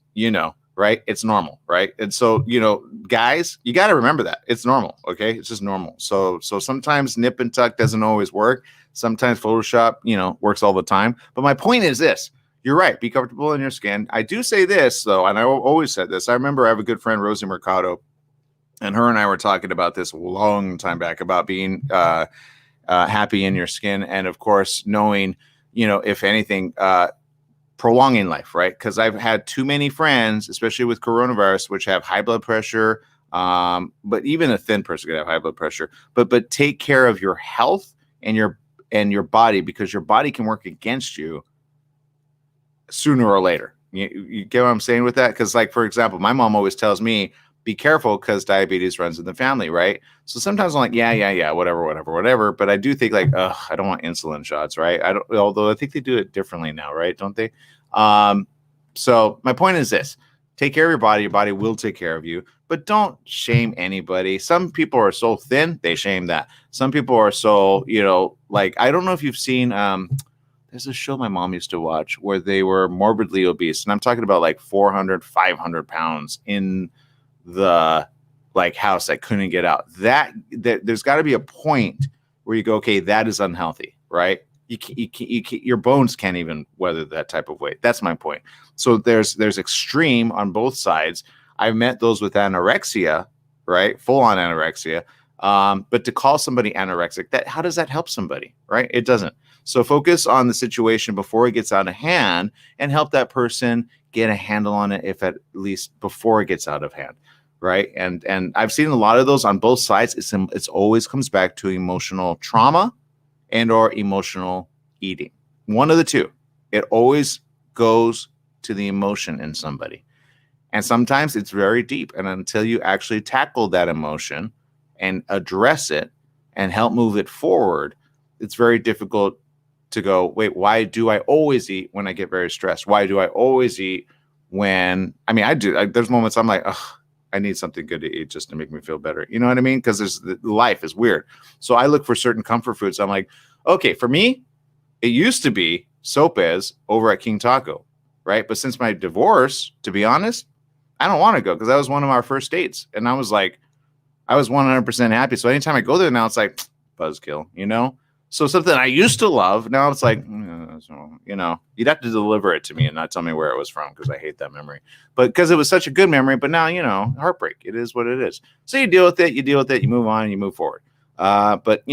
right? It's normal, right? And so, guys, you got to remember that it's normal. Okay. It's just normal. So sometimes nip and tuck doesn't always work. Sometimes Photoshop, works all the time. But my point is this, you're right. Be comfortable in your skin. I do say this though, and I always said this. I remember I have a good friend, Rosie Mercado, and her and I were talking about this a long time back about being happy in your skin. And of course, knowing, if anything, prolonging life, right? Because I've had too many friends, especially with coronavirus, which have high blood pressure. But even a thin person could have high blood pressure. But take care of your health and your body, because your body can work against you sooner or later. You get what I'm saying with that? Because, for example, my mom always tells me, be careful because diabetes runs in the family, right? So sometimes I'm like, yeah, whatever. But I do think I don't want insulin shots, right? Although I think they do it differently now, right? Don't they? So my point is this: take care of your body. Your body will take care of you, but don't shame anybody. Some people are so thin, they shame that. Some people are so, I don't know if you've seen, there's a show my mom used to watch where they were morbidly obese. And I'm talking about 400, 500 pounds in the house that couldn't get out. That there's got to be a point where you go, okay, that is unhealthy, right? Your bones can't even weather that type of weight. That's my point. So there's extreme on both sides. I've met those with anorexia, right? Full on anorexia. But to call somebody anorexic, how does that help somebody, right? It doesn't. So focus on the situation before it gets out of hand and help that person get a handle on it, if at least before it gets out of hand. Right. And I've seen a lot of those on both sides. It's always comes back to emotional trauma and or emotional eating. One of the two. It always goes to the emotion in somebody. And sometimes it's very deep. And until you actually tackle that emotion and address it and help move it forward, it's very difficult to go, wait, why do I always eat when I get very stressed? Why do I always eat when, I do. There's moments I'm like, ugh, I need something good to eat just to make me feel better. You know what I mean? Because life is weird. So I look for certain comfort foods. I'm like, okay, for me, it used to be sopes over at King Taco, right? But since my divorce, to be honest, I don't want to go because that was one of our first dates. And I was 100% happy. So anytime I go there now, it's like buzzkill, So something I used to love, now it's like, you'd have to deliver it to me and not tell me where it was from because I hate that memory. But because it was such a good memory, but now, heartbreak. It is what it is. So you deal with it, you move on, you move forward. But,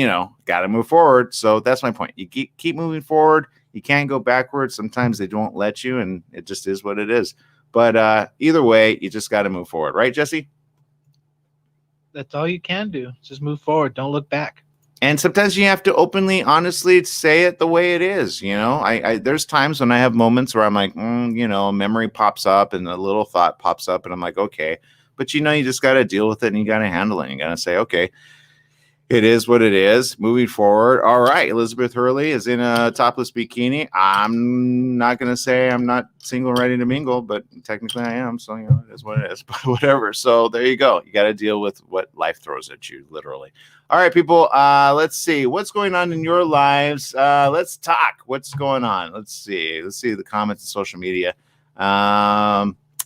got to move forward. So that's my point. You keep moving forward. You can't go backwards. Sometimes they don't let you, and it just is what it is. But either way, you just got to move forward. Right, Jesse? That's all you can do. Just move forward. Don't look back. And sometimes you have to openly, honestly say it the way it is. I there's times when I have moments where I'm like, a memory pops up and a little thought pops up, and I'm like, okay, but you just got to deal with it and you got to handle it. And you got to say, okay, it is what it is. Moving forward. All right. Elizabeth Hurley is in a topless bikini. I'm not going to say I'm not single and ready to mingle, but technically I am. So, it is what it is, but whatever. So there you go. You got to deal with what life throws at you, literally. All right, people. Let's see what's going on in your lives. Let's talk. What's going on? Let's see the comments and social media.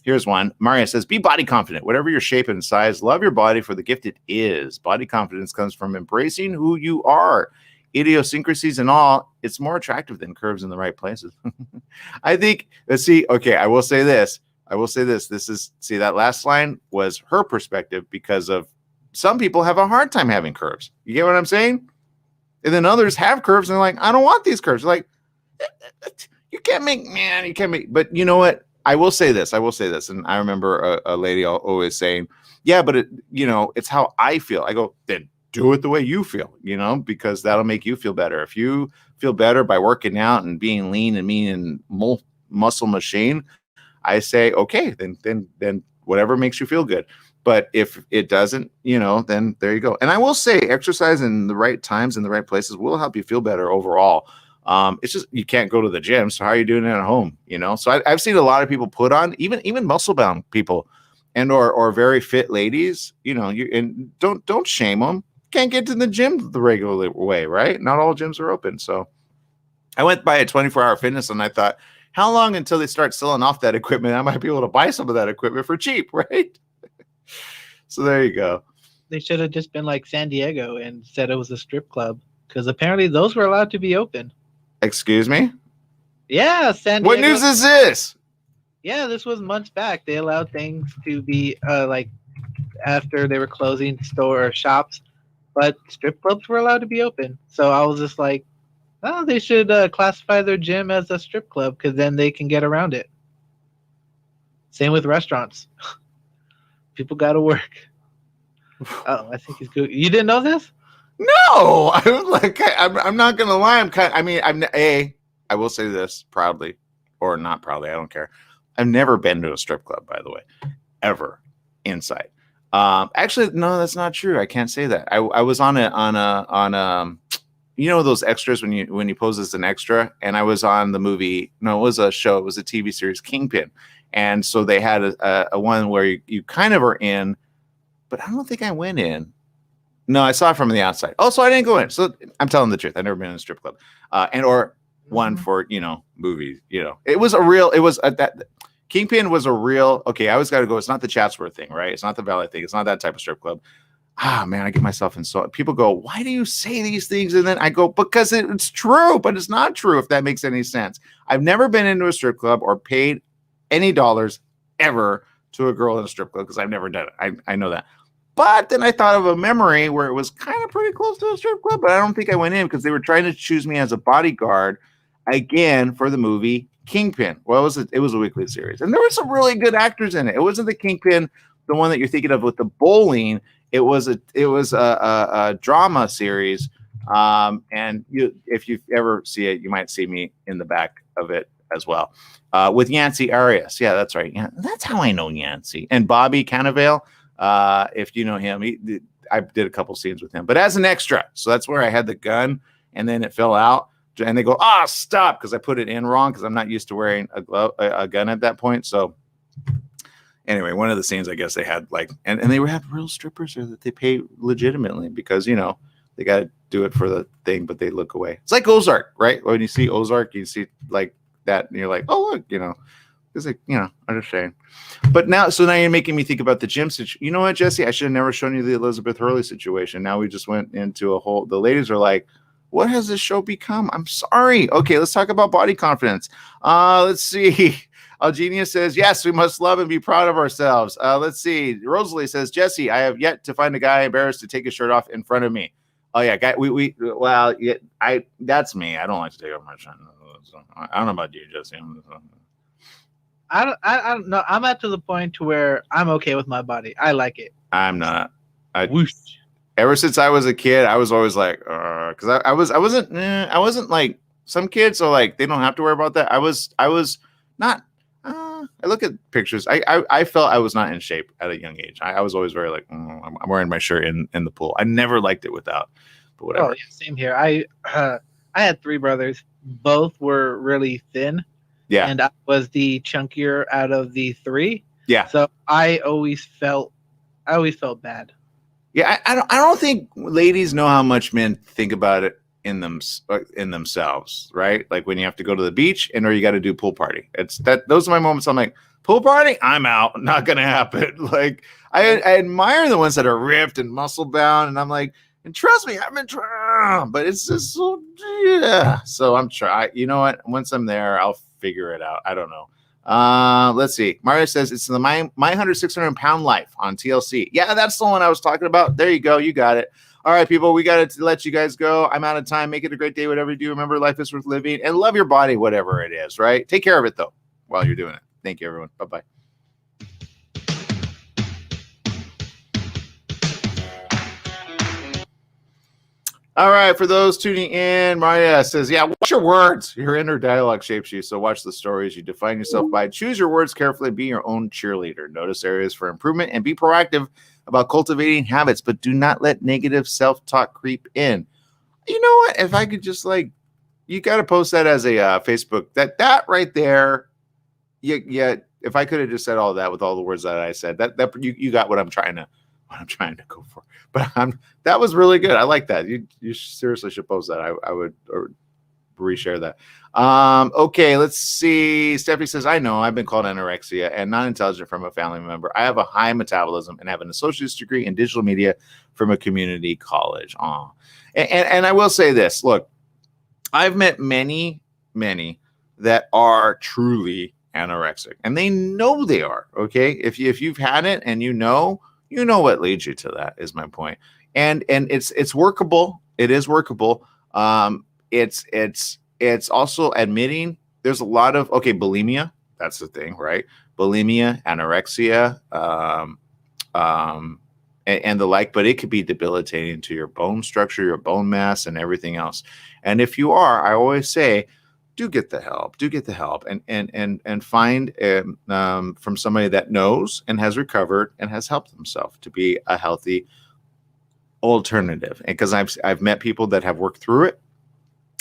Here's one. Maria says, be body confident. Whatever your shape and size, love your body for the gift it is. Body confidence comes from embracing who you are. Idiosyncrasies and all, it's more attractive than curves in the right places. I think, let's see. Okay, I will say this. That last line was her perspective because of some people have a hard time having curves. You get what I'm saying? And then others have curves and they're like, I don't want these curves. They're like, you can't make, but you know what? I will say this, and I remember a lady always saying, yeah, but it's how I feel. I go, then do it the way you feel, because that'll make you feel better. If you feel better by working out and being lean and mean and muscle machine, I say, okay, then whatever makes you feel good. But if it doesn't, then there you go. And I will say exercise in the right times and the right places will help you feel better overall. It's just you can't go to the gym, so how are you doing it at home? So I've seen a lot of people put on even muscle bound people, and or very fit ladies. And don't shame them. Can't get to the gym the regular way, right? Not all gyms are open. So I went by a 24-hour fitness, and I thought, how long until they start selling off that equipment? I might be able to buy some of that equipment for cheap, right? So there you go. They should have just been like San Diego and said it was a strip club, because apparently those were allowed to be open. Excuse me? Yeah, San Diego. What news is this? Yeah, this was months back. They allowed things to be like after they were closing shops, but strip clubs were allowed to be open. So I was just like, oh, they should classify their gym as a strip club, because then they can get around it. Same with restaurants. People got to work. Oh, I think he's good. You didn't know this? No, I'm not gonna lie. I will say this proudly, or not proudly. I don't care. I've never been to a strip club, by the way, ever inside. Actually, no, that's not true. I can't say that. I was on those extras when you pose as an extra, and I was on the movie. No, it was a show. It was a TV series, Kingpin, and so they had a one where you kind of are in, but I don't think I went in. No, I saw it from the outside. Oh, so I didn't go in. So I'm telling the truth. I've never been in a strip club, or one for movies. That Kingpin was a real. Okay, I always got to go. It's not the Chatsworth thing, right? It's not the Valley thing. It's not that type of strip club. Man, I get myself in so. People go, why do you say these things? And then I go, because it's true, but it's not true. If that makes any sense. I've never been into a strip club or paid any dollars ever to a girl in a strip club, because I've never done it. I know that. But then I thought of a memory where it was kind of pretty close to a strip club, but I don't think I went in because they were trying to choose me as a bodyguard again for the movie Kingpin. Well, it was a weekly series, and there were some really good actors in it. It wasn't the Kingpin, the one that you're thinking of with the bowling. It was a drama series, and if you ever see it, you might see me in the back of it as well, with Yancey Arias. Yeah, that's right. Yeah, that's how I know Yancey and Bobby Cannavale. If you know him, I did a couple scenes with him, but as an extra. So that's where I had the gun, and then it fell out, and they go, stop, because I put it in wrong, because I'm not used to wearing a gun at that point. So anyway, one of the scenes, I guess they had and they have real strippers there that they pay legitimately, because they got to do it for the thing, but they look away. It's like Ozark, right? When you see Ozark, you see like that, and you're like, oh look, it's like, I'm just saying. But now you're making me think about the gym situation. You know what, Jesse? I should have never shown you the Elizabeth Hurley situation. Now we just went into a whole. The ladies are like, what has this show become? I'm sorry. Okay, let's talk about body confidence. Let's see. Algenia says, yes, we must love and be proud of ourselves. Let's see. Rosalie says, Jesse, I have yet to find a guy embarrassed to take his shirt off in front of me. Oh yeah, guy. That's me. I don't like to take off my shirt. I don't know about you, Jesse. I don't know. I'm at to the point to where I'm okay with my body. I like it. I'm not. Whoosh. Ever since I was a kid, I was always like, because I wasn't like some kids are like they don't have to worry about that. I was not. I look at pictures. I felt I was not in shape at a young age. I was always very like, I'm wearing my shirt in the pool. I never liked it without, but whatever. Oh, yeah, same here. I had 3 brothers. Both were really thin. Yeah. And I was the chunkier out of the 3. Yeah. So I always felt bad. Yeah. I don't think ladies know how much men think about it in themselves, right? Like when you have to go to the beach or you got to do pool party. Those are my moments. I'm like, pool party, I'm out. Not gonna happen. Like I admire the ones that are ripped and muscle bound, and I'm like, and trust me, I've been trying, but it's just so yeah. So I'm trying. You know what? Once I'm there, I'll figure it out. I don't know. Let's see. Mario says it's the My 100-600 Pound Life on TLC. Yeah, that's the one I was talking about. There you go. You got it. All right, people, we got to let you guys go. I'm out of time. Make it a great day, whatever you do. Remember, life is worth living, and love your body, whatever it is, right? Take care of it, though, while you're doing it. Thank you, everyone. Bye-bye. All right, for those tuning in, Maria says, yeah, watch your words. Your inner dialogue shapes you, so watch the stories you define yourself by. Choose your words carefully. Be your own cheerleader. Notice areas for improvement and be proactive about cultivating habits, but do not let negative self-talk creep in. You know what? If I could just you got to post that as a Facebook. That right there. Yeah. If I could have just said all that with all the words that I said, that you got what I'm trying to go for. But that was really good. I like that. You seriously should post that. I would reshare that. Okay, let's see. Stephanie says, I know I've been called anorexia and not intelligent from a family member. I have a high metabolism and have an associate's degree in digital media from a community college. And I will say this. Look, I've met many that are truly anorexic, and they know they are. Okay, if you've had it and you know what leads you to that is my point. And it's workable. It is workable. It's also admitting there's a lot of bulimia. That's the thing, right? Bulimia, anorexia, and the like. But it could be debilitating to your bone structure, your bone mass, and everything else. And if you are, I always say, do get the help. And find from somebody that knows and has recovered and has helped themselves to be a healthy alternative. And because I've met people that have worked through it.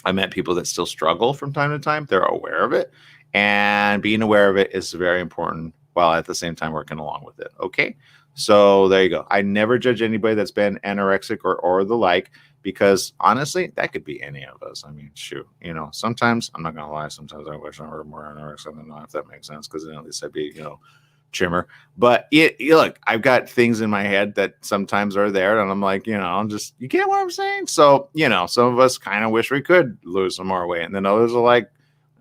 I met people that still struggle from time to time. They're aware of it, and being aware of it is very important while at the same time working along with it. Okay. So there you go. I never judge anybody that's been anorexic or the like, because honestly, that could be any of us. I mean, shoot, sometimes I'm not going to lie. Sometimes I wish I were more anorexic than not, if that makes sense. Cause then at least I'd be, trimmer. But look, I've got things in my head that sometimes are there, and I'm like, you get what I'm saying? So, some of us kind of wish we could lose some more weight. And then others are like,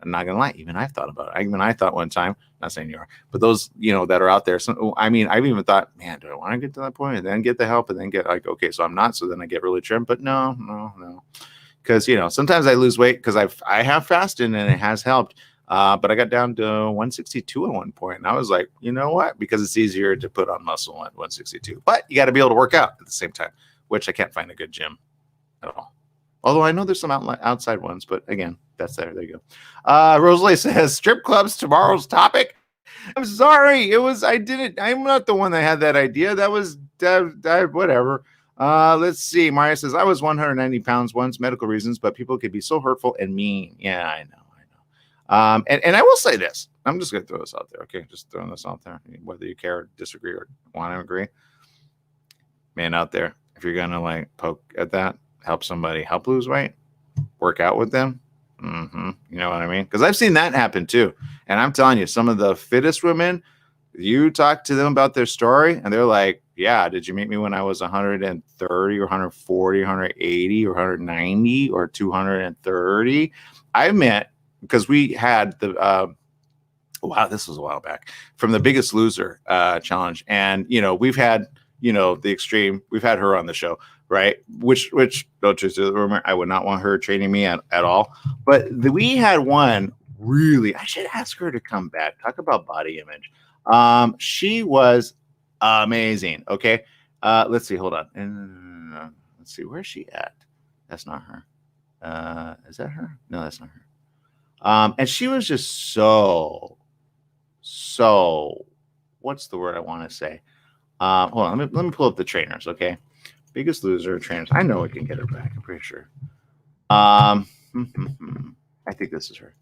I'm not gonna lie, even I've thought about it. Even I thought one time, not saying you are, but those, that are out there. So, I've even thought, man, do I want to get to that point and then get the help and then get like, okay, so I'm not. So then I get really trim, but no. Because, sometimes I lose weight because I have fasted and it has helped. But I got down to 162 at one point, and I was like, you know what? Because it's easier to put on muscle at 162. But you got to be able to work out at the same time, which I can't find a good gym at all. Although I know there's some outside ones, but again, that's there. There you go. Rosalie says, strip clubs, tomorrow's topic. I'm sorry. I'm not the one that had that idea. That was whatever. Let's see. Maria says, I was 190 pounds once, medical reasons, but people could be so hurtful and mean. Yeah, I know. And I will say this. I'm just going to throw this out there. Okay. Just throwing this out there. Whether you care or disagree or want to agree. Man out there, if you're going to poke at that, help somebody help lose weight, work out with them. You know what I mean? Because I've seen that happen too. And I'm telling you, some of the fittest women, you talk to them about their story and they're like, yeah, did you meet me when I was 130 or 140, 180 or 190 or 230? I met, because we had the this was a while back, from the Biggest Loser challenge, and we've had the extreme. We've had her on the show, right? Which don't you remember? I would not want her training me at all. But we had one really. I should ask her to come back. Talk about body image. She was amazing. Okay, Let's see. Hold on. And let's see. Where's she at? That's not her. Is that her? No, that's not her. And she was just so. What's the word I want to say? Hold on. Let me pull up the trainers. Okay. Biggest Loser trainers. I know I can get her back. I'm pretty sure. I think this is her.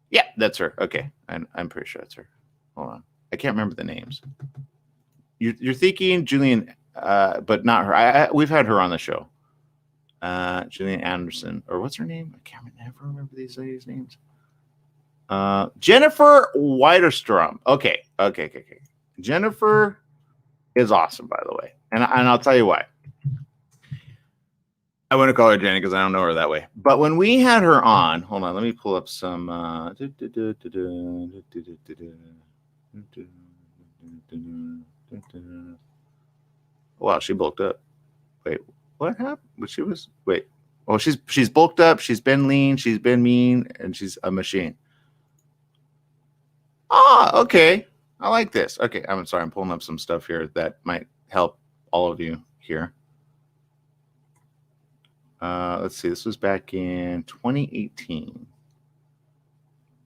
Yeah, that's her. Okay, I'm pretty sure that's her. Hold on, I can't remember the names. You're thinking Julian, but not her. We've had her on the show. Julian Anderson, or what's her name? I can't never remember these ladies' names. Jennifer Weiderstrom. Okay. Jennifer is awesome, by the way, and I'll tell you why. I wouldn't call her Jenny because I don't know her that way. But when we had her on, hold on, let me pull up some. Wow, she bulked up. Wait, what happened? She was wait. Oh, she's bulked up. She's been lean. She's been mean, and she's a machine. Okay. I like this. Okay, I'm sorry. I'm pulling up some stuff here that might help all of you here. Let's see. This was back in 2018.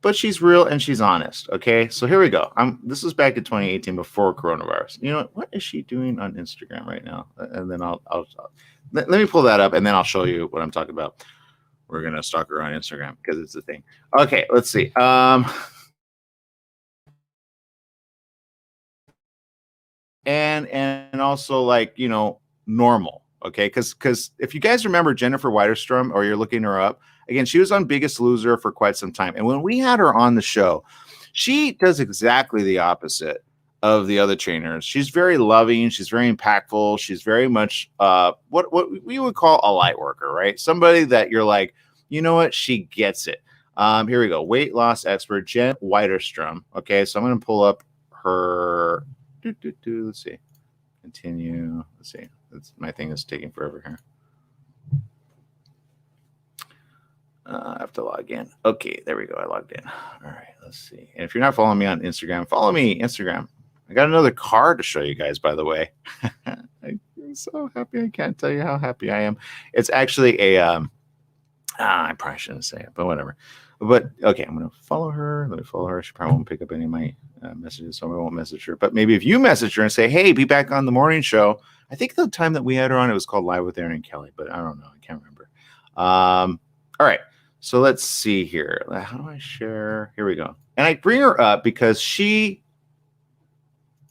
But she's real and she's honest. Okay, so here we go. This was back in 2018 before coronavirus. You know what is she doing on Instagram right now? And then I'll let me pull that up and then I'll show you what I'm talking about. We're gonna stalk her on Instagram because it's a thing. Okay, let's see. And also like normal. Okay, because if you guys remember Jennifer Weiderstrom, or you're looking her up again, she was on Biggest Loser for quite some time, and when we had her on the show, she does exactly the opposite of the other trainers. She's very loving, she's very impactful, she's very much what we would call a light worker, right? Somebody that you're like, you know what, she gets it. Here we go, weight loss expert Jen Weiderstrom. Okay, so I'm going to pull up her. Let's see. Continue. Let's see. My thing is taking forever here. I have to log in. Okay, there we go. I logged in. All right, let's see. And if you're not following me on Instagram, follow me Instagram. I got another card to show you guys, by the way. I'm so happy. I can't tell you how happy I am. It's actually a I probably shouldn't say it, but whatever. But okay, I'm gonna follow her. Let me follow her. She probably won't pick up any of my messages, so I won't message her. But maybe if you message her and say, "Hey, be back on the morning show." I think the time that we had her on, it was called Live with Aaron and Kelly, but I don't know. I can't remember. All right, so let's see here. How do I share? Here we go. And I bring her up because she,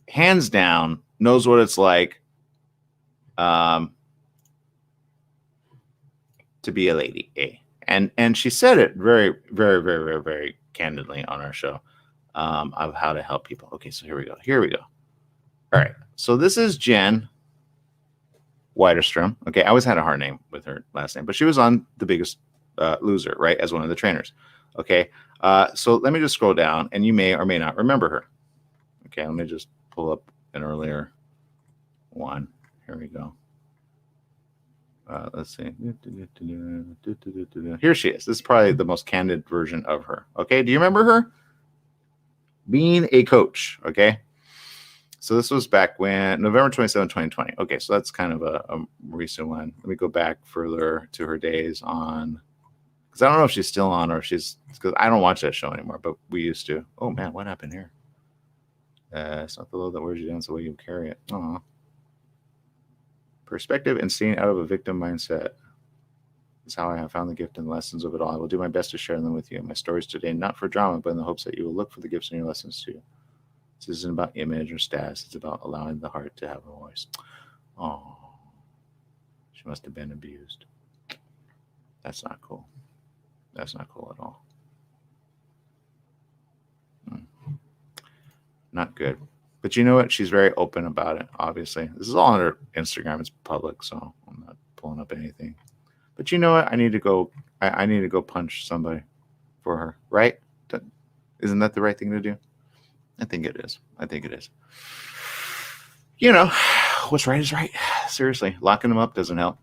hands down, knows what it's like to be a lady. And she said it very, very, very, very, very candidly on our show of how to help people. Okay, so here we go. All right, so this is Jen Weiderstrom. Okay, I always had a hard name with her last name, but she was on The Biggest Loser, right, as one of the trainers. Okay, so let me just scroll down, and you may or may not remember her. Okay, let me just pull up an earlier one. Here we go. Let's see. Here she is. This is probably the most candid version of her. Okay, do you remember her? Being a coach. Okay, so this was back when November 27, 2020. Okay, so that's kind of a recent one. Let me go back further to her days on, because I don't know if she's still on or she's, because I don't watch that show anymore, but we used to. Oh man, what happened here? It's not the load that wears you down, it's the way you carry it. Aw. Perspective and staying out of a victim mindset is how I have found the gift and the lessons of it all. I will do my best to share them with you. My stories today, not for drama, but in the hopes that you will look for the gifts in your lessons too. This isn't about image or status. It's about allowing the heart to have a voice. Oh, she must have been abused. That's not cool. That's not cool at all. Not good. But you know what? She's very open about it, obviously. This is all on her Instagram. It's public, so I'm not pulling up anything. But you know what? I need to go punch somebody for her, right? Isn't that the right thing to do? I think it is. You know, what's right is right. Seriously, locking them up doesn't help.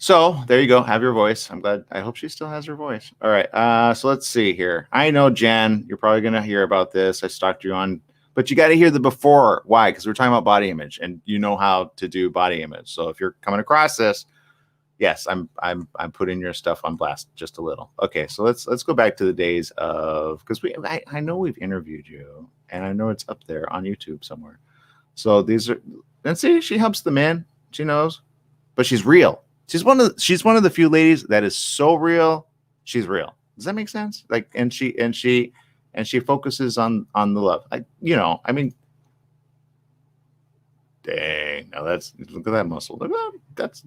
So there you go. Have your voice. I'm glad. I hope she still has her voice. All right. So let's see here. I know, Jen, you're probably going to hear about this. I stalked you on, But you got to hear the before. Why? Because we're talking about body image, and you know how to do body image. So if you're coming across this, yes, I'm putting your stuff on blast just a little. Okay, so let's go back to the days of, because I know we've interviewed you, and I know it's up there on YouTube somewhere. So these are, and see, she helps the men. She knows, but she's real. She's one of the few ladies that is so real. She's real. Does that make sense? Like, and she focuses on the love. I mean, dang. Now look at that muscle. Look at that. That's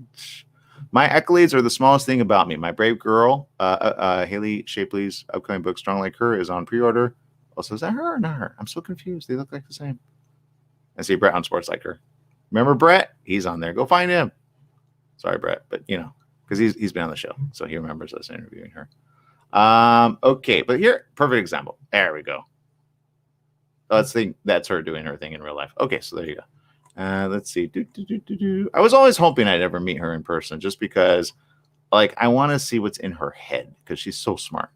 my accolades are the smallest thing about me. My brave girl, Haley Shapley's upcoming book, Strong Like Her, is on pre-order. Also, is that her or not her? I'm so confused. They look like the same. I see Brett on Sports Like Her. Remember Brett? He's on there. Go find him. Sorry, Brett, but because he's been on the show, so he remembers us interviewing her. Okay, but here, perfect example. There we go. Let's think that's her doing her thing in real life. Okay, so there you go. Let's see. I was always hoping I'd ever meet her in person, just because, like, I want to see what's in her head, because she's so smart.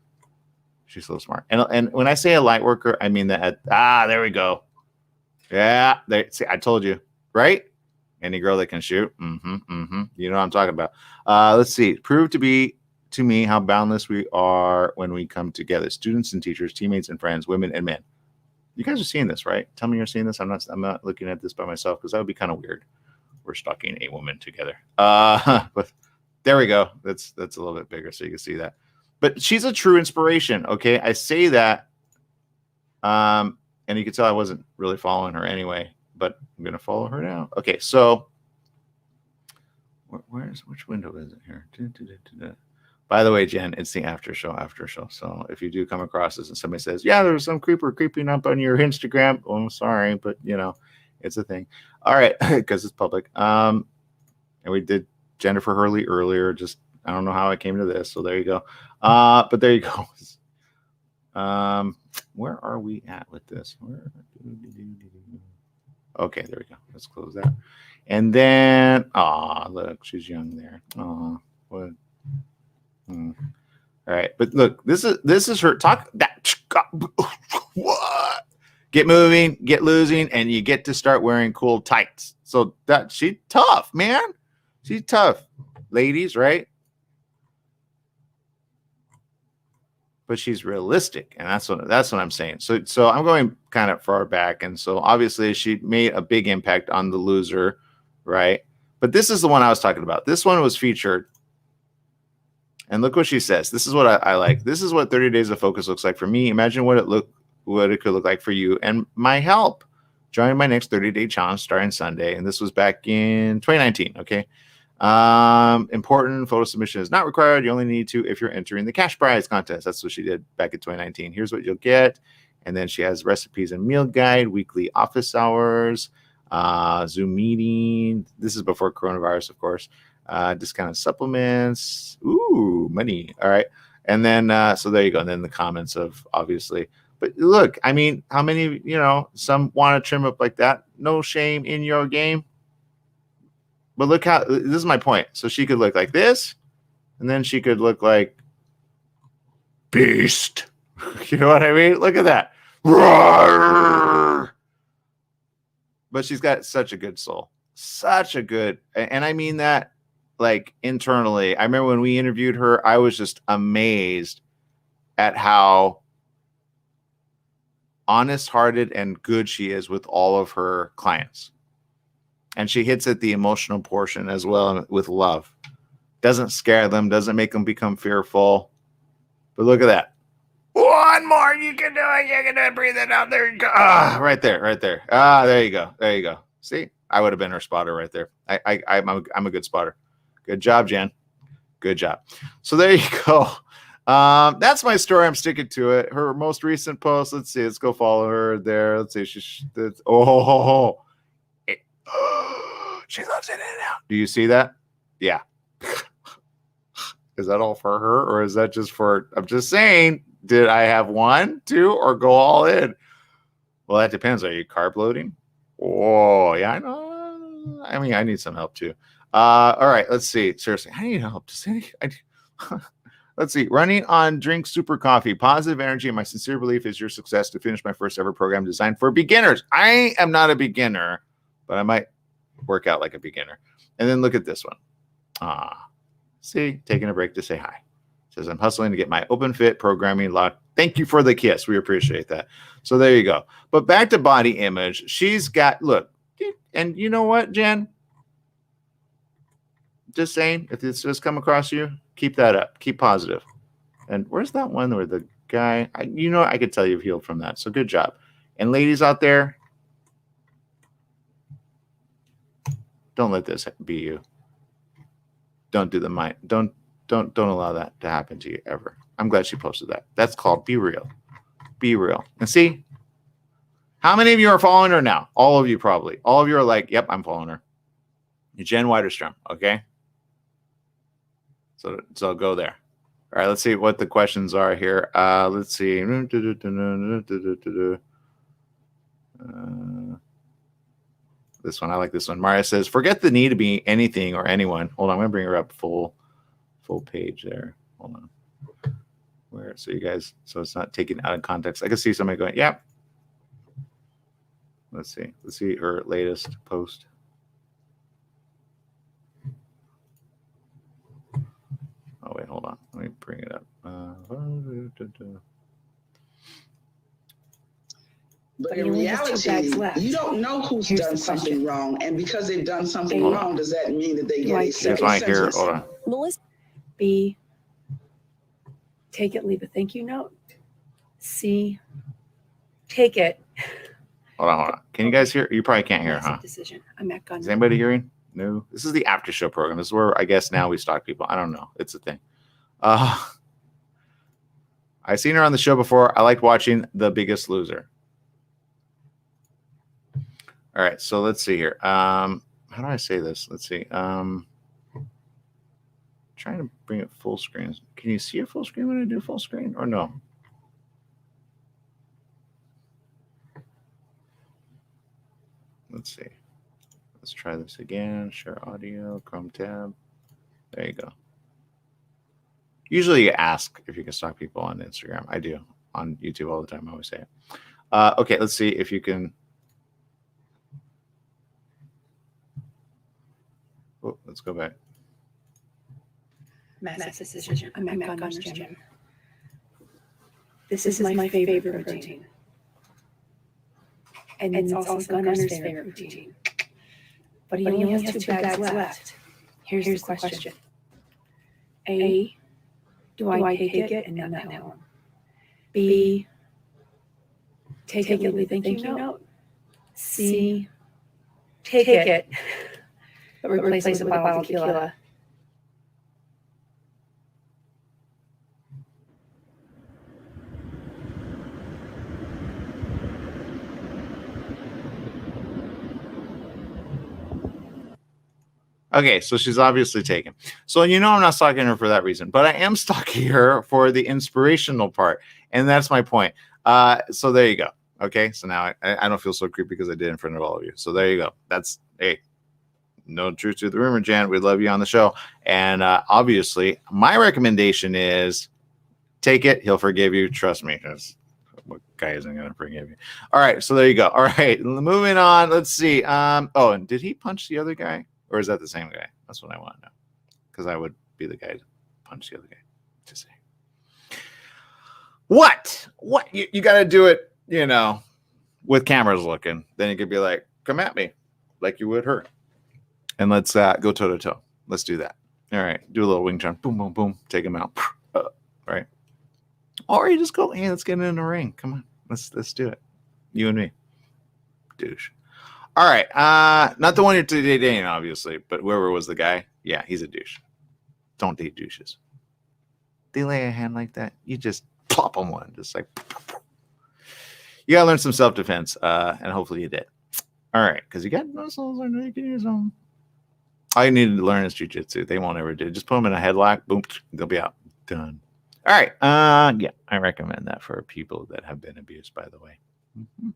She's so smart. And when I say a light worker, I mean that. There we go. Yeah, see, I told you, right? Any girl that can shoot. You know what I'm talking about. Let's see. Prove to me how boundless we are when we come together. Students and teachers, teammates and friends, women and men. You guys are seeing this, right? Tell me you're seeing this. I'm not looking at this by myself, because that would be kind of weird. We're stalking a woman together. But there we go. That's a little bit bigger, so you can see that. But she's a true inspiration. Okay, I say that. And you can tell I wasn't really following her anyway, but I'm gonna follow her now. Okay, so which window is it here? By the way, Jen, it's the after show. So if you do come across this and somebody says, yeah, there's some creeper creeping up on your Instagram, oh, I'm sorry, but it's a thing. All right, because it's public. And we did Jennifer Hurley earlier. Just I don't know how I came to this. So there you go. But there you go. Where are we at with this? Okay, there we go. Let's close that. And then, look, she's young there. What? All right, but look, this is her talk. That what? Get moving, get losing, and you get to start wearing cool tights. So that she's tough, man. She's tough, ladies, right? But she's realistic, and that's what I'm saying. So I'm going kind of far back, and so obviously she made a big impact on The Loser, right? But this is the one I was talking about. This one was featured, and look what she says. This is what I like. This is what 30 Days of Focus looks like for me. Imagine what it could look like for you, and my help. Join my next 30-day challenge starting Sunday, and this was back in 2019. Okay. Important photo submission is not required. You only need to if you're entering the cash prize contest. That's what she did back in 2019. Here's what you'll get. And then she has recipes and meal guide, weekly office hours, Zoom meeting. This is before coronavirus, of course. Discounted supplements. Ooh, money. All right. And then, so there you go. And then the comments of obviously, but look, I mean, how many, some want to trim up like that. No shame in your game. But look how, this is my point. So she could look like this, and then she could look like Beast. You know what I mean? Look at that. Roar! But she's got such a good soul. Such a good, and I mean that like internally. I remember when we interviewed her, I was just amazed at how honest-hearted and good she is with all of her clients. And she hits at the emotional portion as well with love. Doesn't scare them, doesn't make them become fearful. But look at that. One more, you can do it. You can do it. Breathe it out. There you go. Right there. There you go. See, I would have been her spotter right there. I'm a good spotter. Good job, Jen. Good job. So there you go. That's my story. I'm sticking to it. Her most recent post. Let's see. Let's go follow her there. Let's see. She loves it in and out. Do you see that? Yeah. Is that all for her, or is that just for? I'm just saying. Did I have 1, 2, or go all in? Well, that depends. Are you carb loading? Oh, yeah, I know. I mean, I need some help too. All right, let's see. Seriously, I need help. Let's see. Running on Drink Super Coffee. Positive energy and my sincere belief is your success to finish my first ever program designed for beginners. I am not a beginner, but I might work out like a beginner. And then look at this one. See, taking a break to say hi. Says, I'm hustling to get my open fit programming locked. Thank you for the kiss. We appreciate that. So there you go. But back to body image. She's got, look, and you know what, Jen? Just saying, if this does come across you, keep that up. Keep positive. And where's that one where the guy, I could tell you've healed from that. So good job. And ladies out there, don't let this be you. Don't do the mind. Don't allow that to happen to you ever. I'm glad she posted that. That's called be real. Be real. And see, how many of you are following her now? All of you probably. All of you are like, yep, I'm following her. Jen Weiderstrom, okay? So go there. All right, let's see what the questions are here. Let's see. This one, I like this one. Maria says, forget the need to be anything or anyone. Hold on, I'm going to bring her up full page there. Hold on. So you guys, so it's not taken out of context. I can see somebody going, yep. Let's see her latest post. Oh, wait, hold on. Let me bring it up. But in reality, you don't know who's done something wrong. And because they've done something wrong, does that mean that they get a second sentence? Hold on. Melissa, B, take it, leave a thank you note. C, take it. Hold on. Can you guys hear? You probably can't hear, huh? Decision. I'm back on. Is anybody hearing? No. This is the after show program. This is where I guess now we stalk people. I don't know. It's a thing. I've seen her on the show before. I liked watching The Biggest Loser. All right, so let's see here. How do I say this? Let's see. Trying to bring it full screen. Can you see it full screen when I do full screen or no? Let's see. Let's try this again. Share audio, Chrome tab. There you go. Usually you ask if you can stalk people on Instagram. I do. On YouTube all the time. I always say it. Okay, let's see if you can. Oh, let's go back. Massive decision. I'm back on gym. This is my favorite routine. And it's also Gunner's favorite routine. But he only has 2 bags left. Here's the question. A, do I take it and not tell him? B, take it, leave a thank you note. C, take it, but replace it with a bottle of tequila. Okay, so she's obviously taken. So I'm not stalking her for that reason, but I am stalking her for the inspirational part, and that's my point. So there you go. Okay, so now I don't feel so creepy because I did in front of all of you. So there you go. That's no truth to the rumor, Jan. We love you on the show, and obviously my recommendation is take it. He'll forgive you. Trust me. What guy isn't going to forgive you? All right, so there you go. All right, moving on. Let's see. Oh, and did he punch the other guy? Or is that the same guy? That's what I want to know. Because I would be the guy to punch the other guy. To say. What? You got to do it, with cameras looking. Then you could be like, come at me. Like you would her. And let's go toe to toe. Let's do that. All right. Do a little wing chun. Boom, boom, boom. Take him out. Right. Or you just go, hey, let's get in the ring. Come on. Let's do it. You and me. Douche. All right. Not the one you're dating, obviously, but whoever was the guy, yeah, he's a douche. Don't date douches. They lay a hand like that, you just plop them one, just like. You gotta learn some self-defense, and hopefully you did. All right, because you got muscles, I know you can use them. All you need to learn is jiu-jitsu. They won't ever do. Just put them in a headlock, boom, they'll be out. Done. All right. Yeah, I recommend that for people that have been abused, by the way. Mm-hmm.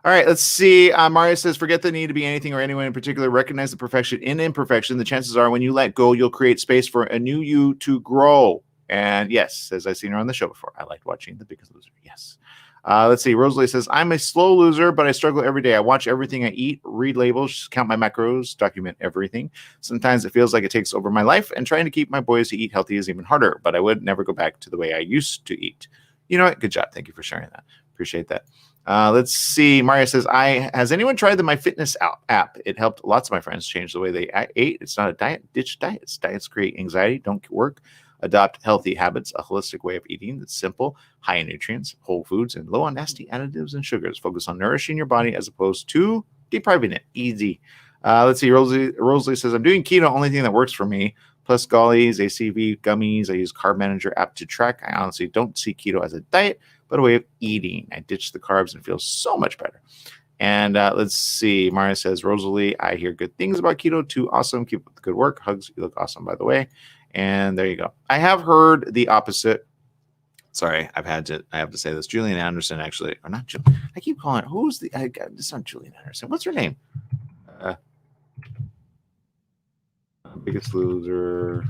All right, let's see. Mario says, forget the need to be anything or anyone in particular. Recognize the perfection in imperfection. The chances are when you let go, you'll create space for a new you to grow. And yes, as I've seen her on the show before, I liked watching The Biggest Loser. Yes. Let's see. Rosalie says, I'm a slow loser, but I struggle every day. I watch everything I eat, read labels, count my macros, document everything. Sometimes it feels like it takes over my life, and trying to keep my boys to eat healthy is even harder, but I would never go back to the way I used to eat. You know what? Good job. Thank you for sharing that. Appreciate that. Let's see. Mario says, has anyone tried the MyFitness app? It helped lots of my friends change the way they ate. It's not a diet. Ditch diets. Diets create anxiety. Don't work. Adopt healthy habits, a holistic way of eating that's simple, high in nutrients, whole foods, and low on nasty additives and sugars. Focus on nourishing your body as opposed to depriving it. Easy. Let's see. Rosalie says, I'm doing keto. Only thing that works for me. Plus Gollies, ACV, gummies. I use Carb Manager app to track. I honestly don't see keto as a diet, but a way of eating. I ditch the carbs and feel so much better. And let's see. Maria says, Rosalie, I hear good things about keto too. Awesome. Keep up the good work. Hugs. You look awesome, by the way. And there you go. I have heard the opposite. Sorry, I have to say this. Julian Anderson, actually, or not Julian. I keep calling it. Who's the? It's not Julian Anderson. What's her name? Biggest Loser.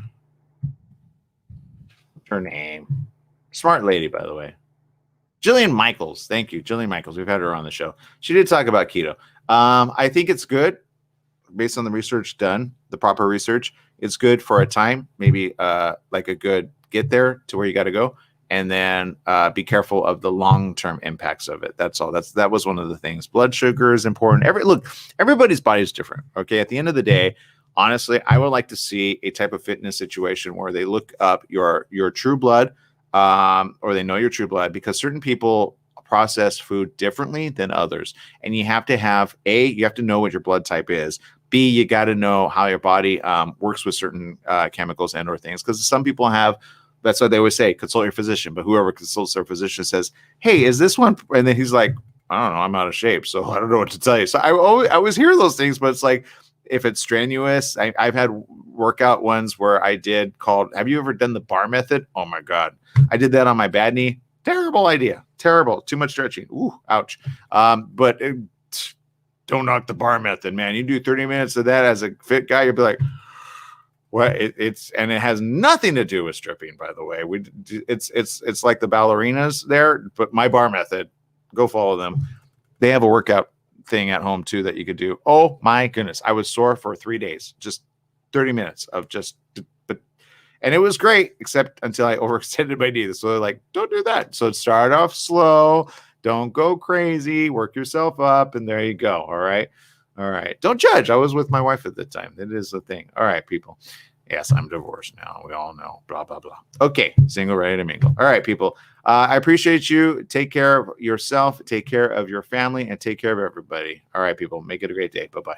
What's her name? Smart lady, by the way. Jillian Michaels. Thank you, Jillian Michaels. We've had her on the show. She did talk about keto. I think it's good based on the research done, the proper research. It's good for a time, maybe like a good get there to where you got to go, and then be careful of the long-term impacts of it. That's all. That was one of the things. Blood sugar is important. Everybody's body is different. Okay, at the end of the day, honestly, I would like to see a type of fitness situation where they look up your true blood, or they know your true blood, because certain people process food differently than others, and you have to have you have to know what your blood type is. B, you got to know how your body works with certain chemicals and or things, because some people have. That's why they always say consult your physician. But whoever consults their physician says, "Hey, is this one?" And then he's like, "I don't know. I'm out of shape, so I don't know what to tell you." So I always hear those things, but it's like if it's strenuous. I've had workout ones where I did called. Have you ever done the bar method? Oh my god, I did that on my bad knee. Terrible idea. Terrible. Too much stretching. Ooh, ouch. But don't knock the bar method, man. You do 30 minutes of that as a fit guy, you'll be like, what? And it has nothing to do with stripping, by the way. It's like the ballerinas there, but my bar method, go follow them. They have a workout thing at home too that you could do. Oh my goodness. I was sore for 3 days, just 30 minutes of and it was great, except until I overextended my knee. So they're like, don't do that. So start off slow. Don't go crazy. Work yourself up. And there you go. All right. All right. Don't judge. I was with my wife at the time. That is the thing. All right, people. Yes, I'm divorced now. We all know. Blah, blah, blah. Okay. Single, ready to mingle. All right, people. I appreciate you. Take care of yourself. Take care of your family. And take care of everybody. All right, people. Make it a great day. Bye-bye.